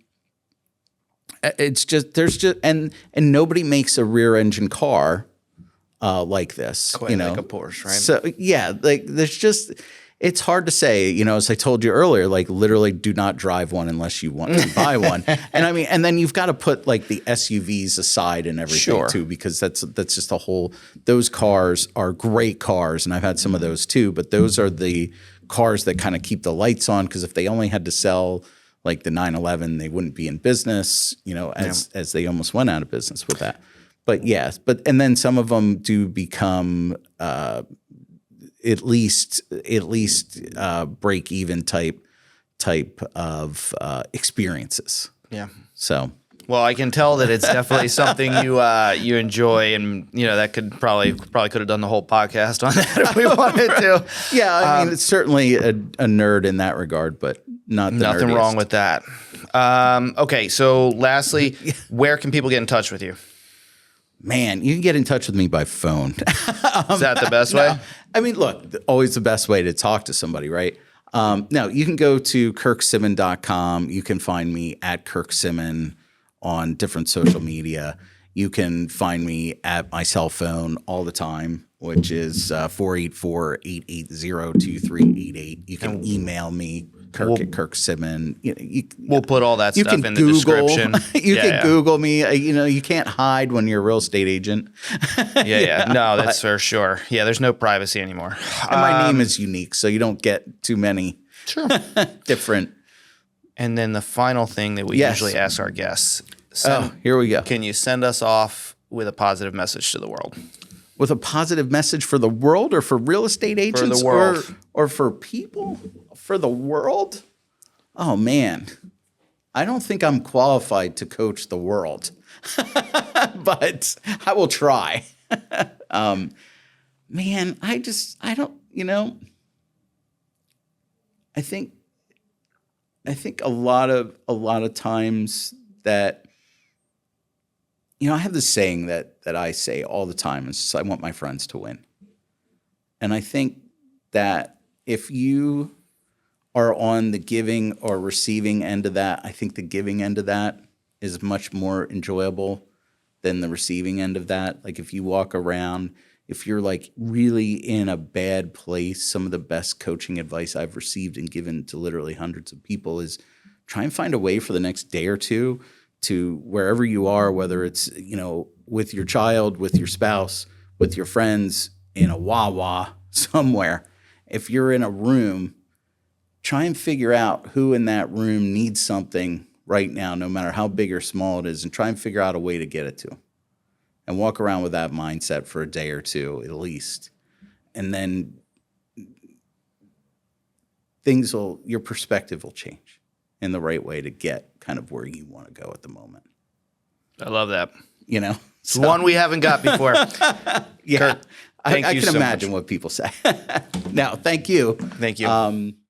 It's just and nobody makes a rear engine car like this, quite like a Porsche, right? So yeah, like it's hard to say, as I told you earlier, like literally do not drive one unless you want to buy one. And I mean, and then you've got to put like the SUVs aside and everything too, because that's just those cars are great cars. And I've had some of those too, but those are the cars that kind of keep the lights on, because if they only had to sell like the 911, they wouldn't be in business, as they almost went out of business with that. But yes, and then some of them do become at least break even type of experiences. Yeah. So. Well, I can tell that it's definitely something you enjoy, and that could probably could have done the whole podcast on that if we wanted to. Yeah, I mean, it's certainly a nerd in that regard, but nothing nerdiest. Wrong with that. Okay, so lastly, where can people get in touch with you? Man, you can get in touch with me by phone. Is that the best way? I mean, look, always the best way to talk to somebody, right? No, you can go to kirksimmon.com. You can find me at Kirk Simmon on different social media. You can find me at my cell phone all the time, which is 484-880-2388. You can email me, Kirk at Kirk Simmon. We'll put all that stuff in the description. You can Google me. You can't hide when you're a real estate agent. No, that's for sure. Yeah, there's no privacy anymore. And my name is unique, so you don't get too many different. And then the final thing that we usually ask our guests Here we go. Can you send us off with a positive message to the world? With a positive message for the world, or for real estate agents, the world. or for people, for the world? Oh man, I don't think I'm qualified to coach the world, but I will try. Man, I don't, I think a lot of times that, I have this saying that I say all the time. It's just, I want my friends to win. And I think that if you are on the giving or receiving end of that, I think the giving end of that is much more enjoyable than the receiving end of that. Like if you walk around, if you're like really in a bad place, some of the best coaching advice I've received and given to literally hundreds of people is try and find a way for the next day or two to wherever you are, whether it's, with your child, with your spouse, with your friends, in a Wawa somewhere. If you're in a room, try and figure out who in that room needs something right now, no matter how big or small it is, and try and figure out a way to get it to them. And walk around with that mindset for a day or two at least. And then your perspective will change in the right way to get kind of where you want to go at the moment. I love that. It's one we haven't got before. Yeah. Kirk, I you can so imagine much. what people say. Now, thank you. Thank you.